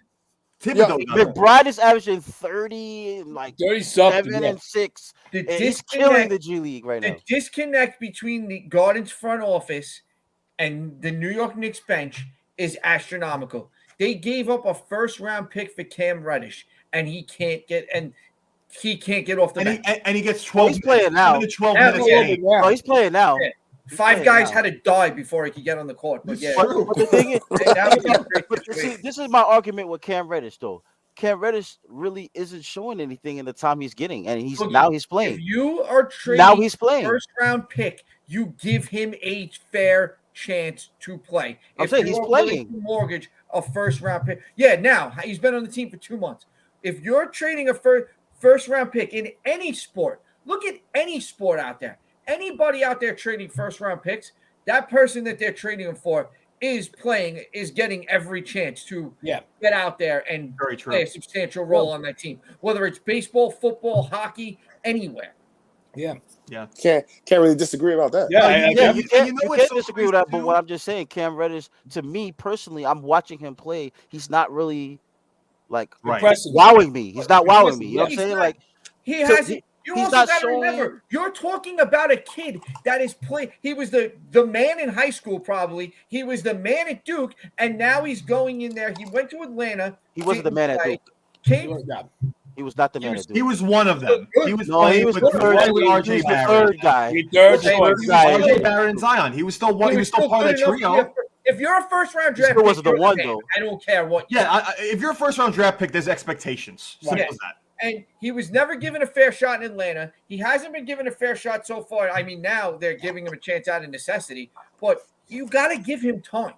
Thibodeau
McBride is averaging 30, like
30-something.
7 and 6.
The
And he's killing the G League right now.
The disconnect between the Garden's front office and the New York Knicks bench is astronomical. They gave up a first-round pick for Cam Reddish, and he can't get off the bench.
And he gets 12.
He's playing now.
12 minutes.
Oh, he's playing now.
Yeah. 5 guys had to die before he could get on the court. But yeah,
But the thing is,
that would be a great
but see,
situation.
this is my argument with Cam Reddish, though. Cam Reddish really isn't showing anything in the time he's getting, and he's
If
playing.
you are trading
Now he's playing.
first-round pick, you give him a fair chance to play.
I'm saying he's playing.
Mortgage a first-round pick. Yeah, now he's been on the team for 2 months. If you're trading a first-round pick in any sport, look at any sport out there. Anybody out there trading first-round picks, that person that they're trading them for is getting every chance to get out there and play a substantial role on that team, whether it's baseball, football, hockey, anywhere.
Yeah.
Can't really disagree about that.
You can't disagree with that. But what I'm just saying, Cam Reddish, to me personally, I'm watching him play. He's not really like wowing me. He's not wowing me. You know what I'm saying? Like
he hasn't. You
he's
also
not
got to
showing.
remember, you're talking about a kid that is playing. He was the man in high school, probably. He was the man at Duke, and now he's going in there. He went to Atlanta.
He wasn't the man at Duke. He was not the man at Duke.
He was one of them. He was
the
RJ
third guy.
RJ Barrett and Zion. He was still one. He was still part of that trio.
If you're a first-round draft
still
pick,
wasn't the one, though.
I don't care what.
If you're a first-round draft pick, there's expectations. Simple as that.
And he was never given a fair shot in Atlanta. He hasn't been given a fair shot so far. I mean, now they're giving him a chance out of necessity, but you got to give him time.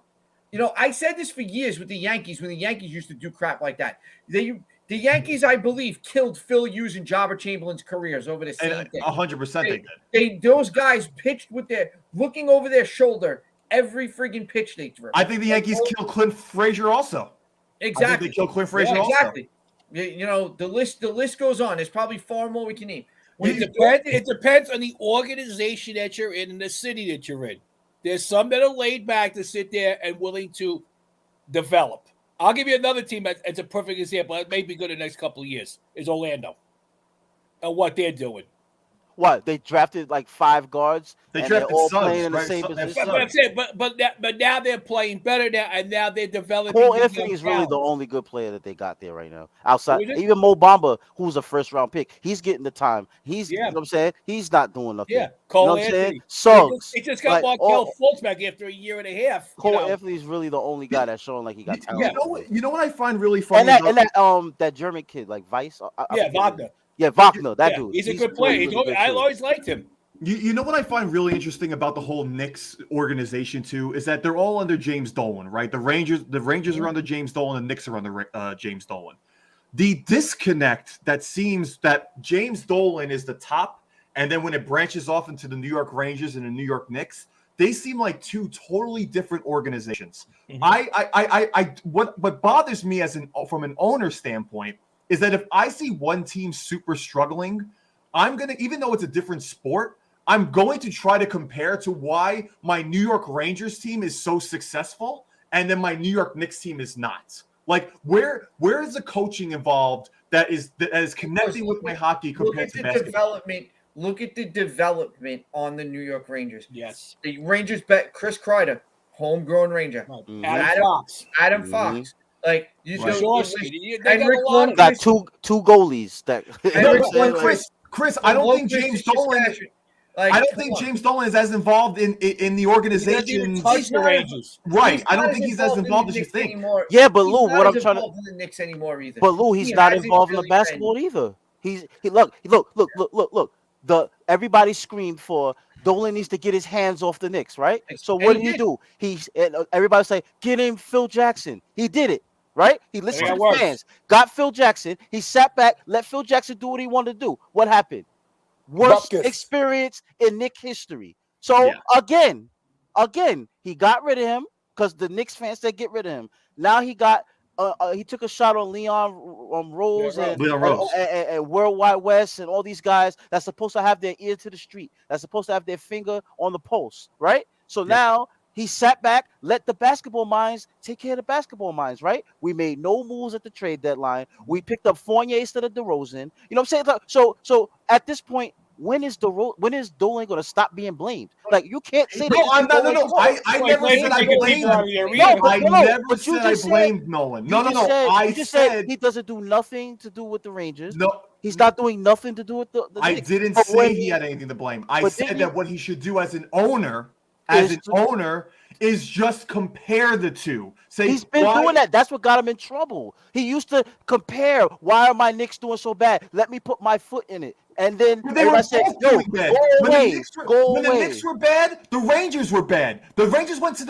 You know, I said this for years with the Yankees when the Yankees used to do crap like that. The Yankees, I believe, killed Phil Hughes and Jabbar Chamberlain's careers over this.
100% they did.
Those guys pitched with their looking over their shoulder every friggin' pitch they threw.
I think the Yankees killed Clint Frazier also.
Exactly.
I think they killed Clint Frazier also.
Exactly. You know, the list goes on. There's probably far more we can name.
It depends on the organization that you're in and the city that you're in. There's some that are laid back to sit there and willing to develop. I'll give you another team that's a perfect example. That may be good in the next couple of years is Orlando and what they're doing.
What, they drafted like 5 guards?
They
drafted
drafted Suggs,
playing in the
right?
same position.
But I'm saying, but now they're playing better now, and now they're developing.
Cole Anthony is really the only good player that they got there right now. Outside, even Mo Bamba, who's a first-round pick, he's getting the time. You know what I'm saying? He's not doing nothing.
Yeah, Cole
you know what
Anthony.
I'm saying? Suggs.
He just got Markelle Fultz back after a year and a half.
Cole Anthony is really the only guy that's showing like he got talent.
You know what I find really funny?
And that German kid, like Weiss.
Wagner.
Yeah, Wagner, that dude.
He's a good player. I always liked him.
You know what I find really interesting about the whole Knicks organization too is that they're all under James Dolan, right? The Rangers are under James Dolan, and the Knicks are under James Dolan. The disconnect that seems that James Dolan is the top, and then when it branches off into the New York Rangers and the New York Knicks, they seem like 2 totally different organizations. Mm-hmm. What bothers me from an owner standpoint is that if I see one team super struggling, I'm gonna, even though it's a different sport, I'm going to try to compare to why my New York Rangers team is so successful. and then my New York Knicks team is not. Like, where is the coaching involved that is connecting with my hockey compared to basketball?
Look at the development on the New York Rangers.
Yes.
The Rangers bet Chris Kreider, homegrown Ranger.
Mm-hmm. Adam Fox.
Like you
Right.
Henrik Lundqvist
got two goalies that.
Chris, I don't think James Dolan. I don't think James Dolan is as involved in the organization. Right. I don't think he's as involved as you think.
Anymore.
Yeah, but Lou, what I'm trying to.
In the Knicks anymore either.
But Lou, he's not involved in the basketball either. Look. Everybody screamed for Dolan needs to get his hands off the Knicks, right? So what did he do? Everybody say, get him Phil Jackson. He did it, right? He listened to the fans, got Phil Jackson. He sat back, let Phil Jackson do what he wanted to do. What happened? Worst experience in Knicks history. So again, he got rid of him because the Knicks fans said get rid of him. Now he took a shot on Leon Rose and World Wide West and all these guys that's supposed to have their ear to the street, that's supposed to have their finger on the pulse, right? So now he sat back, let the basketball minds take care of the basketball minds, right? We made no moves at the trade deadline. We picked up Fournier instead of DeRozan. You know what I'm saying? So at this point, when is Dolan going to stop being blamed? Like, you can't say that.
No. I never said I blamed I blamed Nolan. No. I just said
he doesn't do nothing to do with the Rangers. No, he's not doing nothing to do with the
I
Knicks.
didn't say he had anything to blame. I said that what he should do as an owner is just compare the two.
He's been doing that. That's what got him in trouble. He used to compare. Why are my Knicks doing so bad? Let me put my foot in it. And then everybody said, "Yo, go away."
When the Knicks were bad, the Rangers were bad. The Rangers went to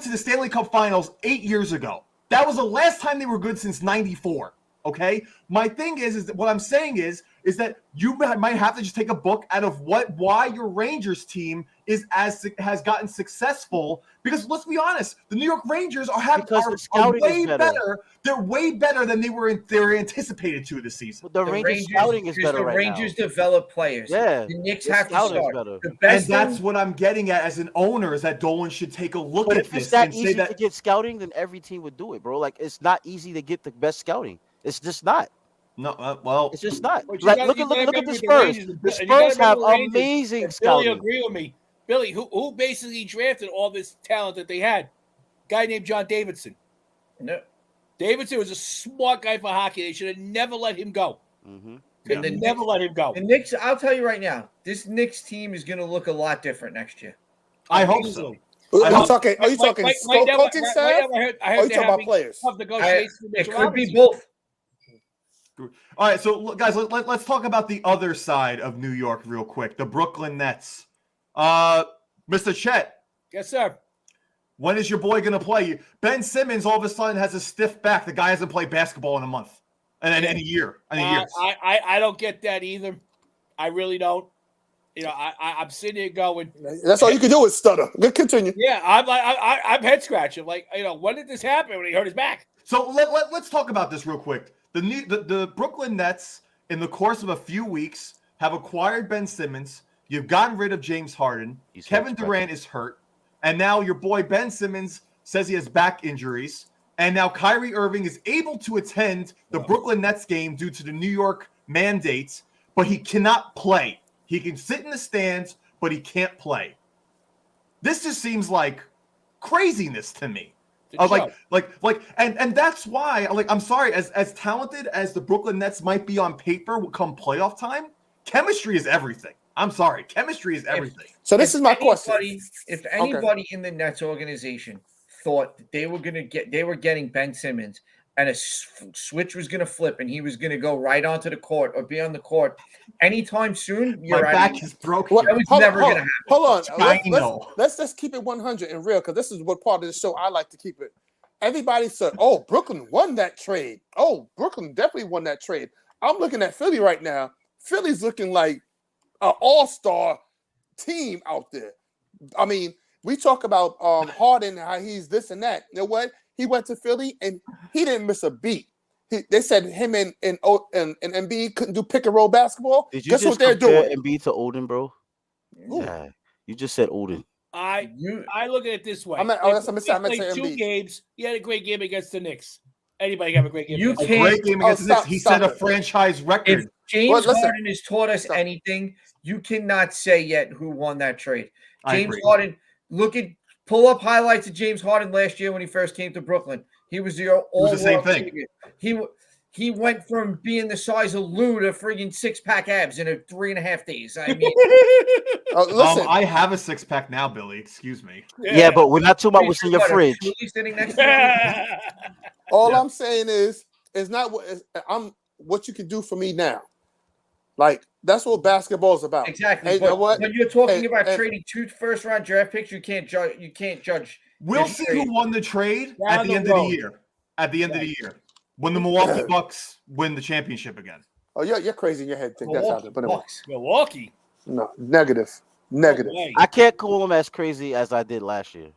the Stanley Cup Finals 8 years ago. That was the last time they were good since '94. Okay, my thing is that what I'm saying is that you might have to just take a book out of why your Rangers team has gotten successful. Because let's be honest, the New York Rangers are way better. They're way better than they were anticipated to this season.
But the Rangers scouting is better right now.
The Rangers develop players.
Yeah,
the Knicks have to start.
And that's what I'm getting at as an owner, is that Dolan should take a look at this.
If it's that easy to get scouting, then every team would do it, bro. Like, it's not easy to get the best scouting. It's just not.
No, well,
it's just not. Like, look at the Spurs. The Spurs have amazing scouting.
Billy, agree with me. Billy, who basically drafted all this talent that they had? Guy named John Davidson.
No.
Davidson was a smart guy for hockey. They should have never let him go.
Mm-hmm.
They never let him go.
The Knicks, I'll tell you right now, this Knicks team is going to look a lot different next year.
I hope so.
Are you talking coaching staff? Or are you talking about players?
It could be both.
All right, so guys, let's talk about the other side of New York real quick. The Brooklyn Nets. Mr. Chet.
Yes, sir.
When is your boy going to play? Ben Simmons all of a sudden has a stiff back. The guy hasn't played basketball in a month. And in a year.
I don't get that either. I really don't. You know, I'm sitting here going.
That's all you can do is stutter. Good, continue.
Yeah, I'm head scratching. Like, you know, when did this happen? When he hurt his back?
So let's talk about this real quick. The Brooklyn Nets, in the course of a few weeks, have acquired Ben Simmons. You've gotten rid of James Harden. Kevin Durant is hurt, and now your boy Ben Simmons says he has back injuries. And now Kyrie Irving is able to attend the Brooklyn Nets game due to the New York mandates, but he cannot play. He can sit in the stands, but he can't play. This just seems like craziness to me. And that's why, I'm sorry, as talented as the Brooklyn Nets might be on paper come playoff time, chemistry is everything. I'm sorry, chemistry is everything.
So this is my question.
If anybody in the Nets organization thought that they were getting Ben Simmons and a switch was going to flip and he was going to go right onto the court or be on the court anytime soon,
my back is broken.
That was never going to happen. Hold on. Let's just keep it 100 and real, because this is what part of the show I like to keep it. Everybody said, oh, Brooklyn won that trade. Oh, Brooklyn definitely won that trade. I'm looking at Philly right now. Philly's looking like an all-star team out there. I mean, we talk about Harden, how he's this and that. You know what? He went to Philly and he didn't miss a beat. They said him and Embiid couldn't do pick and roll basketball.
Did you
Guess
just
what they're doing?
Embiid to Odin, bro? Yeah, you just said Odin.
I look at it this way.
That's what I'm saying.
He played 2 games. He had a great game against the Knicks. Anybody can have a great game.
A great game against the Knicks. He set a franchise record.
If James Harden has taught us anything, you cannot say yet who won that trade. James Harden, pull up highlights of James Harden last year when he first came to Brooklyn. He was the
same thing.
He went from being the size of Lou to friggin' 6-pack abs in 3.5 days. I mean,
listen,
I have a 6-pack now, Billy. Excuse me.
Yeah, but we're not talking about what's in your fridge.
Sitting next to
all I'm saying is not what you can do for me now. Like, that's what basketball's about.
Exactly. But when you're talking about trading 2 first-round draft picks, you can't judge.
We'll see who won the trade at the end of the year. At the end of the year, when the Milwaukee Bucks win the championship again.
Oh, you're crazy in your head. Think that's out there. But
Milwaukee.
No, negative.
I can't call them as crazy as I did last year.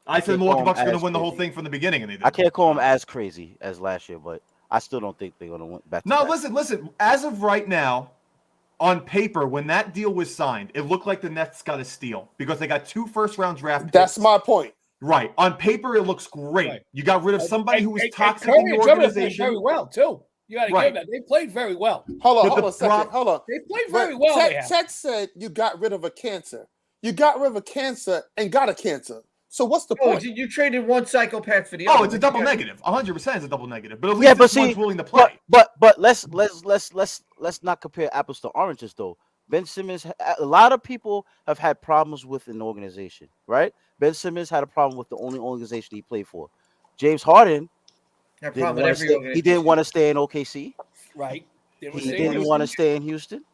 I said Milwaukee Bucks are going to win the whole thing from the beginning, and they did.
I can't call them as crazy as last year, but I still don't think they're going to win back.
No, listen. As of right now, on paper, when that deal was signed, it looked like the Nets got a steal because they got 2 first-round draft picks.
That's my point.
Right. On paper, it looks great. Right. You got rid of somebody who was toxic
in
the organization.
Very well, too. You got to give that. They played very well.
Hold on a second. Hold on.
They played very well.
Chet said you got rid of a cancer. You got rid of a cancer and got a cancer. So what's the point?
You traded one psychopath for the other.
Oh, it's a double negative. 100% is a double negative. But at least this one's willing to play.
But let's not compare apples to oranges though. Ben Simmons, a lot of people have had problems with an organization, right? Ben Simmons had a problem with the only organization he played for. James Harden he didn't want to stay in OKC.
Right.
He didn't want to stay in Houston.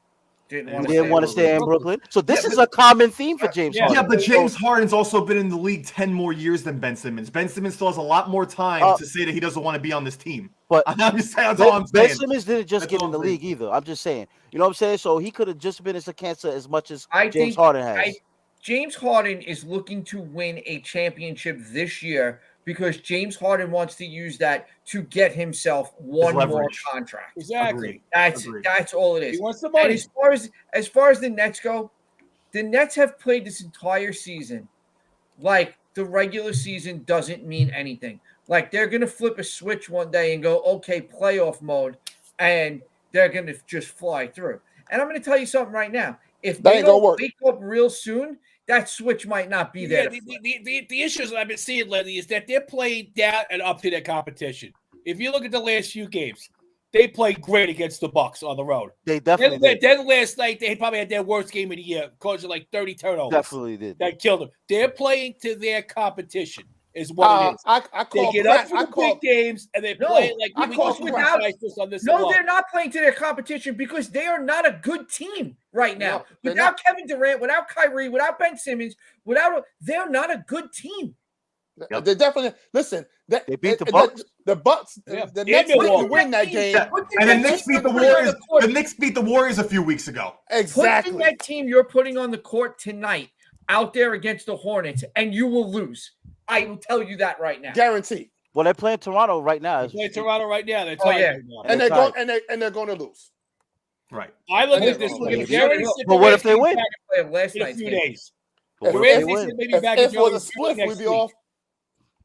He didn't want to stay in Brooklyn. So this is a common theme for James Harden.
Yeah, but James Harden's also been in the league 10 more years than Ben Simmons. Ben Simmons still has a lot more time to say that he doesn't want to be on this team.
But
I'm just saying, that's all I'm saying.
Ben Simmons didn't just get in the league either. I'm just saying. You know what I'm saying? So he could have just been as a cancer as much as James Harden has.
James Harden is looking to win a championship this year because James Harden wants to use that to get himself one more contract.
Exactly.
That's all it is.
He wants the money.
And as far as the Nets go, the Nets have played this entire season like the regular season doesn't mean anything. Like they're gonna flip a switch one day and go, okay, playoff mode, and they're gonna just fly through. And I'm gonna tell you something right now. If they don't wake up real soon, that switch might not be there.
The issues that I've been seeing lately is that they're playing down and up to their competition. If you look at the last few games, they played great against the Bucks on the road.
They definitely did.
Then last night, they probably had their worst game of the year, causing like 30 turnovers.
Definitely did.
That killed them. They're playing to their competition is what it is. They get up for the big games, and they play like we on this.
No, they're not playing to their competition because they are not a good team right now. No, without Kevin Durant, without Kyrie, without Ben Simmons, they're not a good team.
Yep. They definitely listen.
They beat the Bucks.
The Bucks. The Knicks didn't win that game,
and the Knicks beat the Warriors. The Knicks beat the Warriors a few weeks ago.
Exactly.
Putting that team you're putting on the court tonight out there against the Hornets, and you will lose. I will tell you that right now.
Guaranteed.
Well, they're playing Toronto right now.
They're playing Toronto right now. They're
and they're going to lose.
Right.
I look at this.
But what if they win?
Last
in a few days.
If it was a split, we'd be off.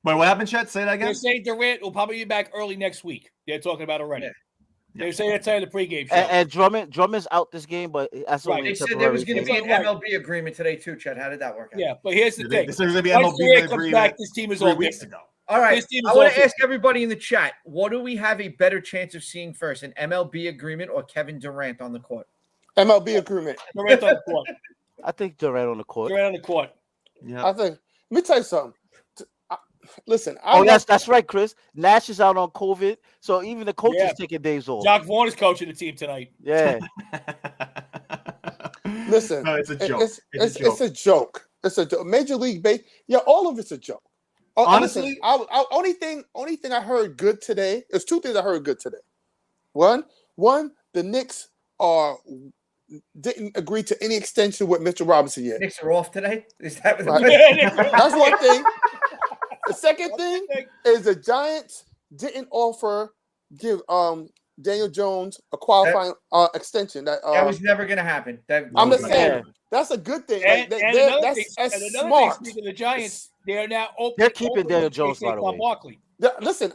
Wait, what happened, Chet? Say that again.
They're saying Durant will probably be back early next week. They're talking about already. Yeah. They're saying that's in the pregame show.
And Drummond's out this game, but that's
right. They said there was going to be an MLB agreement today too, Chet. How did that work out?
Yeah, but here's the thing.
There's going to be MLB
Durant comes back, this team is
3
all
weeks
different.
ago.
All right. I want to ask everybody in the chat, what do we have a better chance of seeing first, an MLB agreement or Kevin Durant on the court?
MLB agreement.
Durant on the court.
I think Durant on the court.
Durant on the court.
Yeah. I think. Let me tell you something. Listen.
That's right, Chris. Nash is out on COVID, so even the coach is taking days off.
Jock Vaughn is coaching the team tonight.
Yeah.
Listen,
no, it's a joke.
It's a joke. It's a joke. Major League Baseball. Yeah, all of it's a joke.
Honestly,
only thing I heard good today. There's 2 things I heard good today. One, the Knicks didn't agree to any extension with Mitchell Robinson yet.
Knicks are off today. Is that
right? That's one thing. The second thing is the Giants didn't give Daniel Jones a qualifying extension. That
was never going to happen.
I'm just saying that's a good thing.
And,
Like,
and another
that's
thing,
smart.
speaking of the Giants, they are now open.
They're keeping Daniel Jones, by the way.
Barkley.
Listen,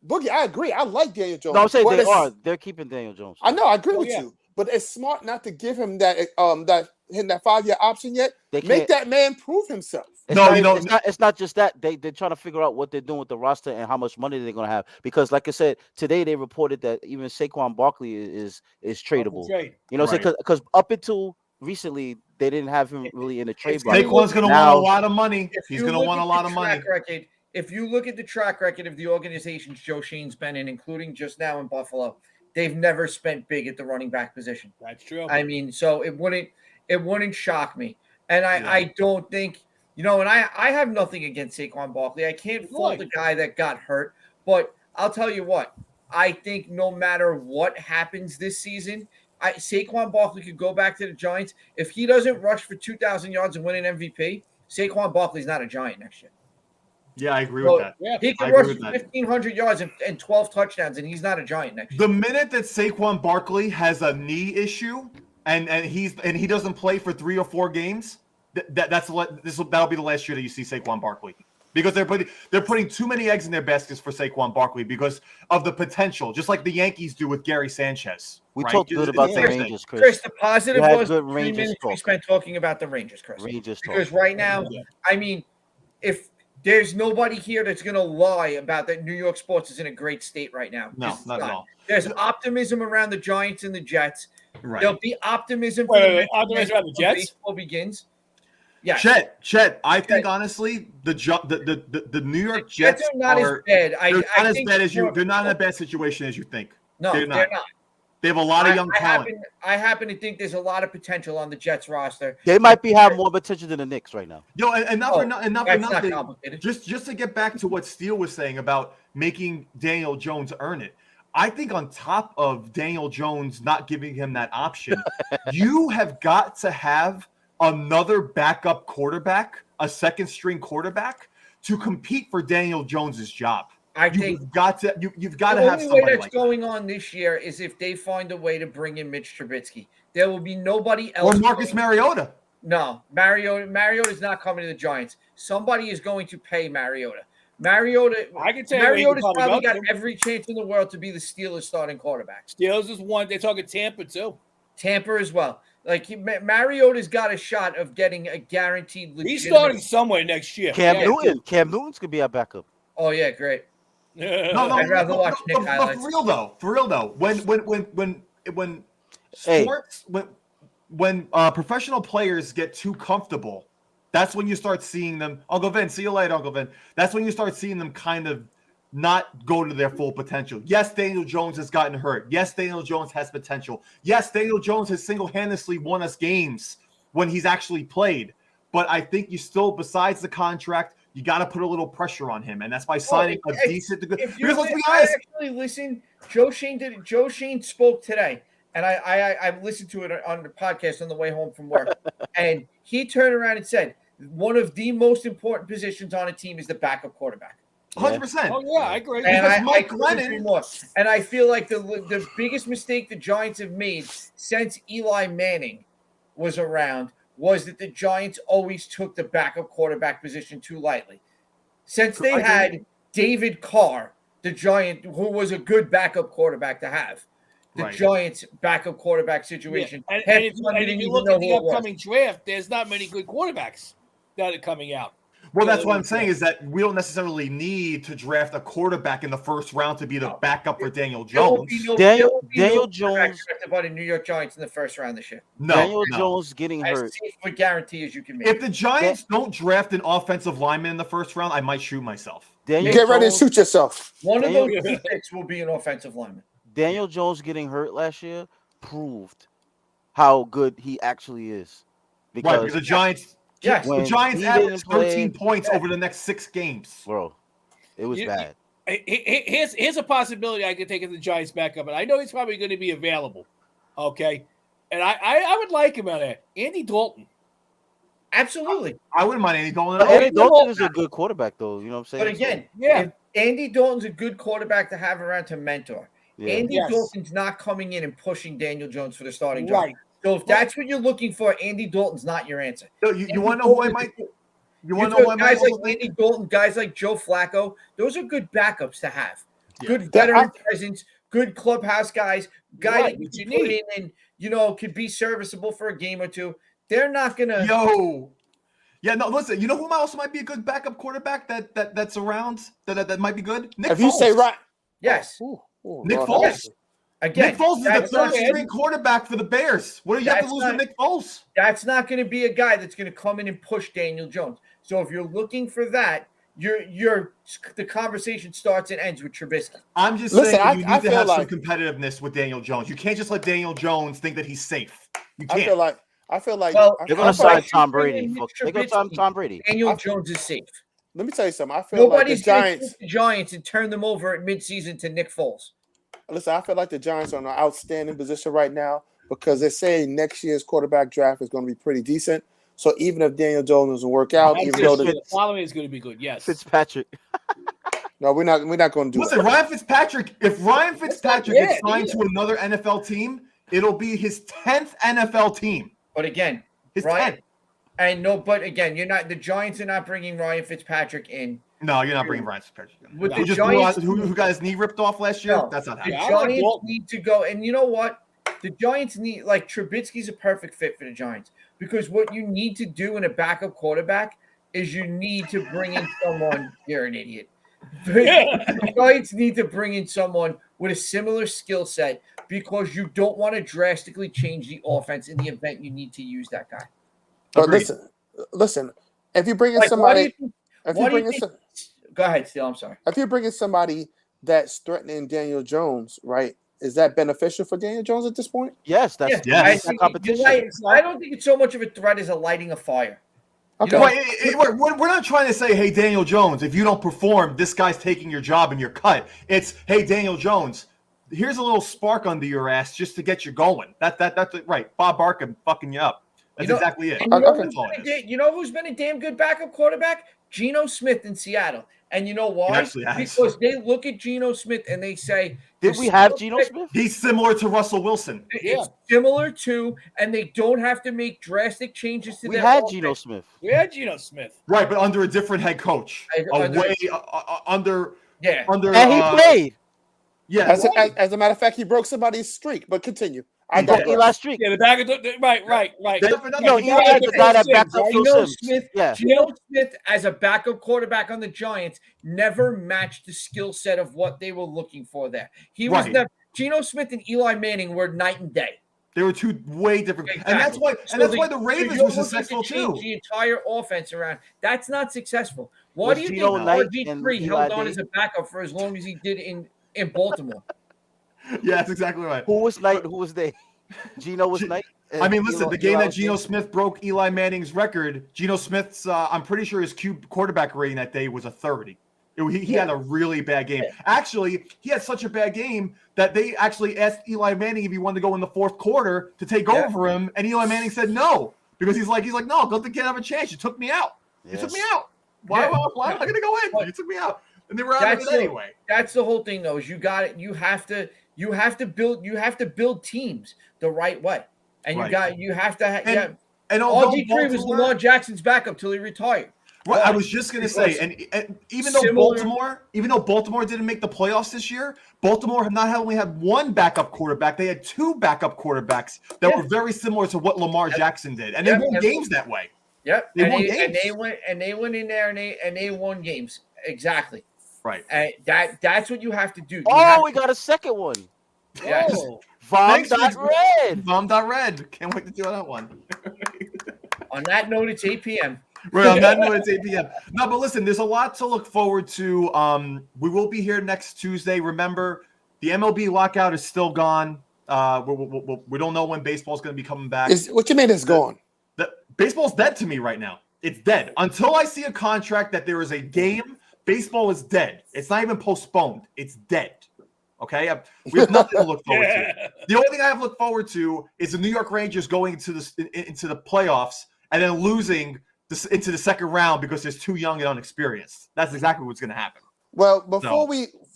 Boogie, I agree. I like Daniel Jones.
No, I'm saying they are. They're keeping Daniel Jones.
I know. I agree with you. But it's smart not to give him that 5-year option yet. Make that man prove himself.
It's not just that. They're trying to figure out what they're doing with the roster and how much money they're going to have. Because, like I said, today they reported that even Saquon Barkley is tradable. You know, because up until recently they didn't have him really in a trade.
Saquon's going to want a lot of money. He's going to want a lot of money.
If you look at the track record of the organizations Joe Shane's been in, including just now in Buffalo, they've never spent big at the running back position.
That's true.
I mean, so it wouldn't shock me. And I don't think, and I have nothing against Saquon Barkley. I can't fault the guy that got hurt, but I'll tell you what, I think no matter what happens this season, Saquon Barkley could go back to the Giants. If he doesn't rush for 2,000 yards and win an MVP, Saquon Barkley's not a Giant next year.
Yeah, I agree with that.
Yeah, he can rush 1,500 yards and 12 touchdowns, and he's not a Giant next year.
The minute that Saquon Barkley has a knee issue and he doesn't play for 3 or 4 games, that'll be the last year that you see Saquon Barkley, because they're putting too many eggs in their baskets for Saquon Barkley because of the potential, just like the Yankees do with Gary Sanchez.
We talked good about the Rangers, Chris.
Chris, the positive was the 3 minutes we spent talking about the Rangers, Chris. Because right now, I mean, if there's nobody here that's going to lie about that New York sports is in a great state right now.
No, not at all.
There's optimism around the Giants and the Jets.
Right.
There'll be optimism
optimism around the Jets.
Baseball begins. Yeah,
Chet. I think honestly, the New York Jets
are not as bad.
They're not in a bad situation as you think.
No, they're not.
They have a lot of young talent.
I happen to think there's a lot of potential on the Jets roster.
They might have more potential than the Knicks right now.
And not for nothing. Just to get back to what Steele was saying about making Daniel Jones earn it. I think on top of Daniel Jones not giving him that option, you have got to have another backup quarterback, a second string quarterback, to compete for Daniel Jones's job. You've got to have somebody.
The only way that's going on this year is if they find a way to bring in Mitch Trubisky. There will be nobody else.
Or Marcus Mariota.
No, Mariota is not coming to the Giants. Somebody is going to pay Mariota. I can tell Mariota's probably got every chance in the world to be the Steelers starting quarterback.
Steelers is one. They're talking Tampa too.
Tampa as well. Like Mariota's got a shot of getting a guaranteed.
He's starting somewhere next year.
Cam Newton's could be our backup.
Oh yeah, great.
No,
I'd rather watch Nick highlights.
For real though, when professional players get too comfortable, that's when you start seeing them. Uncle Vin, see you later, Uncle Vin. That's when you start seeing them kind of not go to their full potential. Yes, Daniel Jones has gotten hurt. Yes, Daniel Jones has potential. Yes, Daniel Jones has single-handedly won us games when he's actually played. But I think you still, besides the contract, you got to put a little pressure on him, and that's by signing a decent. Because let's be honest.
I actually listened. Joe Shane spoke today, and I listened to it on the podcast on the way home from work, and he turned around and said one of the most important positions on a team is the backup quarterback.
100%.
Oh yeah, I agree.
And Mike Glennon, and I feel like the biggest mistake the Giants have made since Eli Manning was around was that the Giants always took the backup quarterback position too lightly. Since they had David Carr, the Giant, who was a good backup quarterback to have, the Giants' backup quarterback situation.
Yeah. And if you look at the upcoming draft, there's not many good quarterbacks that are coming out.
Well, that's what I'm saying is that we don't necessarily need to draft a quarterback in the first round to be the backup for Daniel Jones.
Daniel Jones
by the New York Giants in the first round this year.
Daniel Jones getting hurt.
As safe a guarantee as you can make.
If the Giants don't draft an offensive lineman in the first round, I might shoot myself.
Get ready to shoot yourself.
One of those picks will be an offensive lineman.
Daniel Jones getting hurt last year proved how good he actually is.
Because the Giants. Yeah, the Giants averaged 13 points over the next 6 games.
Bro, it was bad.
Here's a possibility I could take if the Giants back up, and I know he's probably going to be available. Okay, and I would like him on that. Andy Dalton.
Absolutely.
I wouldn't mind Andy Dalton.
Andy Dalton is a good quarterback, though. You know what I'm saying?
But again, if Andy Dalton's a good quarterback to have around to mentor.
Yeah.
Andy
Yes.
Dalton's not coming in and pushing Daniel Jones for the starting job.
Right.
So if that's what you're looking for, Andy Dalton's not your answer.
So you want to know who I might? You want to know who I might
guys like
also think?
Andy Dalton, guys like Joe Flacco, those are good backups to have.
Yeah.
Good veteran presence, good clubhouse guys, guy
Right,
that you
what you
can put
need.
in and could be serviceable for a game or two. They're not gonna.
Yo. Yeah, no, listen, you know who also might be a good backup quarterback that's around that might be good? Nick
If
Foles.
you say right,
Yes.
Nick
Lord
Foles.
have mercy.
Again,
Nick Foles is the
that's
third
not-
string quarterback for the Bears. What do you have to
That's
lose
not-
with Nick Foles?
That's not going to be a guy that's going to come in and push Daniel Jones. So if you're looking for that, the conversation starts and ends with Trubisky.
I'm just
Listen,
saying you
I
need to
feel
have
like-
some competitiveness with Daniel Jones. You can't just let Daniel Jones think that he's safe. You
I
can't.
feel like
Well,
They're
I
gonna
feel like-
sign Tom
bring
Brady.
in Mitch
They're gonna sign
Trubisky.
Tom Brady.
Daniel Jones is safe.
Let me tell you something. I feel
Nobody's
like the
going to
Giants.
take the Giants and turn them over at midseason to Nick Foles.
Listen, I feel like the Giants are in an outstanding position right now because they're saying next year's quarterback draft is going to be pretty decent. So even if Daniel Jones doesn't work out,
That's
even
good.
though
The following is going to be good. Yes.
Fitzpatrick.
no, we're not going to do
Listen,
that.
Ryan Fitzpatrick, if Ryan Fitzpatrick
bad
gets signed
either.
to another NFL team, it'll be his 10th NFL team.
But again,
His
Ryan,
10th.
but again, the Giants are not bringing Ryan Fitzpatrick in.
No, you're not bringing Ryan Fitzpatrick.
With
Who
the
just
Giants-
who got his knee ripped off last year?
No.
That's not
The
happening.
Yeah, I like
Giants
Dalton.
need to go, and you know what? The Giants need Trubisky's a perfect fit for the Giants because what you need to do in a backup quarterback is you need to bring in someone. You're an idiot. The Giants need to bring in someone with a similar skill set because you don't want to drastically change the offense in the event you need to use that guy.
But
Agreed.
listen. If you bring in
Like, why do
somebody,
you
if
why
you
do you
bring in
think-
some,
Go ahead, Steele. I'm sorry.
if you bring in somebody that's threatening Daniel Jones, right? Is that beneficial for Daniel Jones at this point?
Yes, that's
Yes.
I
that
think
competition.
you're right. I don't think it's so much of a threat as a lighting a fire.
Okay.
Right, we're not trying to say, hey, Daniel Jones, if you don't perform, this guy's taking your job and you're cut. It's, hey, Daniel Jones, here's a little spark under your ass just to get you going. That's it, right. Bob Barker fucking you up. That's exactly it.
And you know
Okay.
That's all it is.
you know who's been a damn good backup quarterback? Geno Smith in Seattle. And you know why?
actually has.
Because they look at Geno Smith and they say,
Did we have Geno Smith?
He's similar to Russell Wilson.
It's similar to, and they don't have to make drastic changes to
We
their
had
offense.
Geno Smith.
We had Geno Smith.
Right, but under a different head coach.
Under-
Under
Yeah.
And he played.
Yeah.
As a matter of fact, he broke somebody's streak. But continue. I
He did.
digress.
Eli Streak.
Yeah, the back of right.
No, Eli is the guy that backed up Phil
Geno
Simms.
Smith,
Yeah.
Geno Smith as a backup quarterback on the Giants never matched the skill set of what they were looking for there. He was
Right.
never Geno Smith and Eli Manning were night and day.
They were two way different.
Exactly.
And that's why the Ravens
you're
were
looking
successful
to change
too.
the entire offense around. That's not successful. Why
Was
do you
Geno
think
Knight
RG3
and
held
Eli
on
Day?
as a backup for as long as he did in Baltimore?
Yeah, that's exactly right.
Who was Knight? Who was they? Geno was Knight.
I mean, listen, the game that Geno
was
Smith broke Eli Manning's record, Geno Smith's, I'm pretty sure his quarterback rating that day was a 30. He had a really bad game. Actually, he had such a bad game that they actually asked Eli Manning if he wanted to go in the fourth quarter to take over for him, and Eli Manning said no because he's like, no, don't think you have a chance. You took me out. You took me out. Why am I going to go in? You took me out, and they were out of it anyway.
That's the whole thing, though. Is you got it. You have to build teams the right way, and you have to.
And although
RG3 was Lamar Jackson's backup till he retired.
Well, I was just gonna say, and even though Baltimore didn't make the playoffs this year, Baltimore have not only had one backup quarterback, they had two backup quarterbacks that were very similar to what Lamar Jackson did, and they won games that way.
Yep,
They
and
won
they
games.
went in there and they won games exactly.
Right.
And that's what you have to do.
We got a second one.
Yes.
Vom.red.
Vom.red. Can't wait to do that one.
On that note, it's 8 p.m.
Right, on that note, it's 8 p.m. No, but listen, there's a lot to look forward to. We will be here next Tuesday. Remember, the MLB lockout is still gone. We don't know when baseball's going to be coming back.
What you mean it's gone?
Baseball's dead to me right now. It's dead. Until I see a contract that there is a game, baseball is dead. It's not even postponed. It's dead. Okay? We have nothing to look forward to. The only thing I have to look forward to is the New York Rangers going into the playoffs and then losing into the second round because they're too young and unexperienced. That's exactly what's going to happen.
Well, before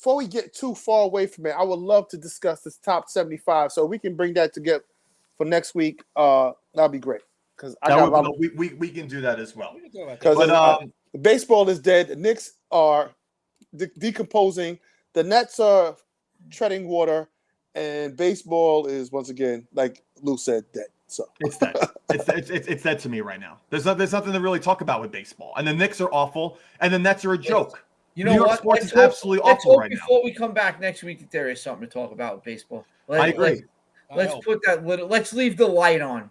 before we get too far away from it, I would love to discuss this top 75. So we can bring that together for next week. That'd be great because
we can do that as well.
Because baseball is dead. The Knicks are decomposing. The Nets are treading water, and baseball is once again, like Lou said, dead. So
it's dead. It's dead to me right now. There's nothing to really talk about with baseball, and the Knicks are awful, and the Nets are a joke.
You know
New York
what?
sports is absolutely awful right now.
Before we come back next week, that there is something to talk about with baseball.
I agree.
Let's put that little. Let's leave the light on.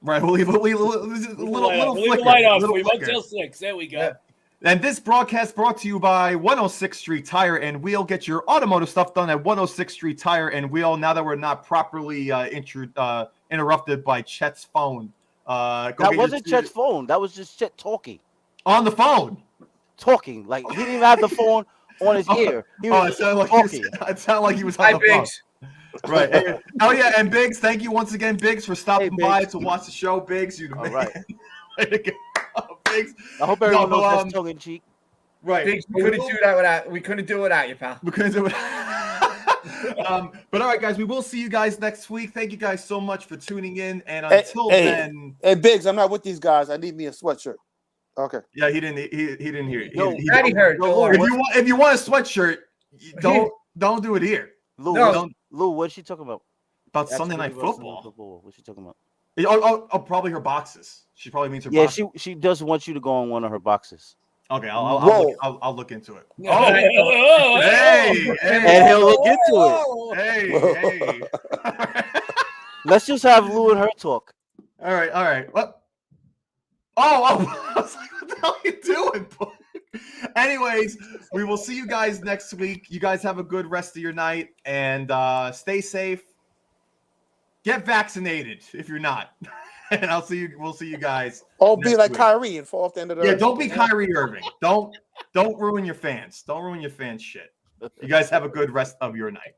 Right, we'll leave a little flicker.
Light on for you until 6. There we go.
Yeah.
And this broadcast brought to you by 106th Street Tire and Wheel. Get your automotive stuff done at 106th Street Tire and Wheel. Now that we're not properly interrupted by Chet's phone.
That wasn't Chet's phone. That was just Chet talking.
On the phone.
Talking. Like, he didn't even have the phone on his ear. He was talking.
It sounded like he was on the phone. Right. Oh, yeah. And Biggs, thank you once again, Biggs, for stopping by to watch the show. Biggs, you
all right.
Biggs.
I hope everyone knows that's tongue in cheek.
Right.
Biggs, we couldn't do that without. We couldn't do it without you, pal.
We couldn't do it. But all right, guys, we will see you guys next week. Thank you guys so much for tuning in. And until then,
hey Biggs, I'm not with these guys. I need me a sweatshirt. Okay.
Yeah, he didn't hear you.
No, Daddy heard.
If you want a sweatshirt, don't do it here.
Lou, what's she talking about?
About Sunday Night Football.
What's she talking about?
Oh, probably her boxes. She probably means her boxes.
Yeah, she does want you to go on one of her boxes.
Okay, I'll look into it.
Hey, and he'll look into
it. Hey.
Let's just have Lou and her talk.
All right. What? Oh, I was like, what the hell are you doing? Anyways, we will see you guys next week. You guys have a good rest of your night and stay safe. Get vaccinated if you're not. And we'll see you guys.
Oh, be like Kyrie and fall off the end of the
don't be Kyrie Irving. Don't ruin your fans. Don't ruin your fans' shit. You guys have a good rest of your night.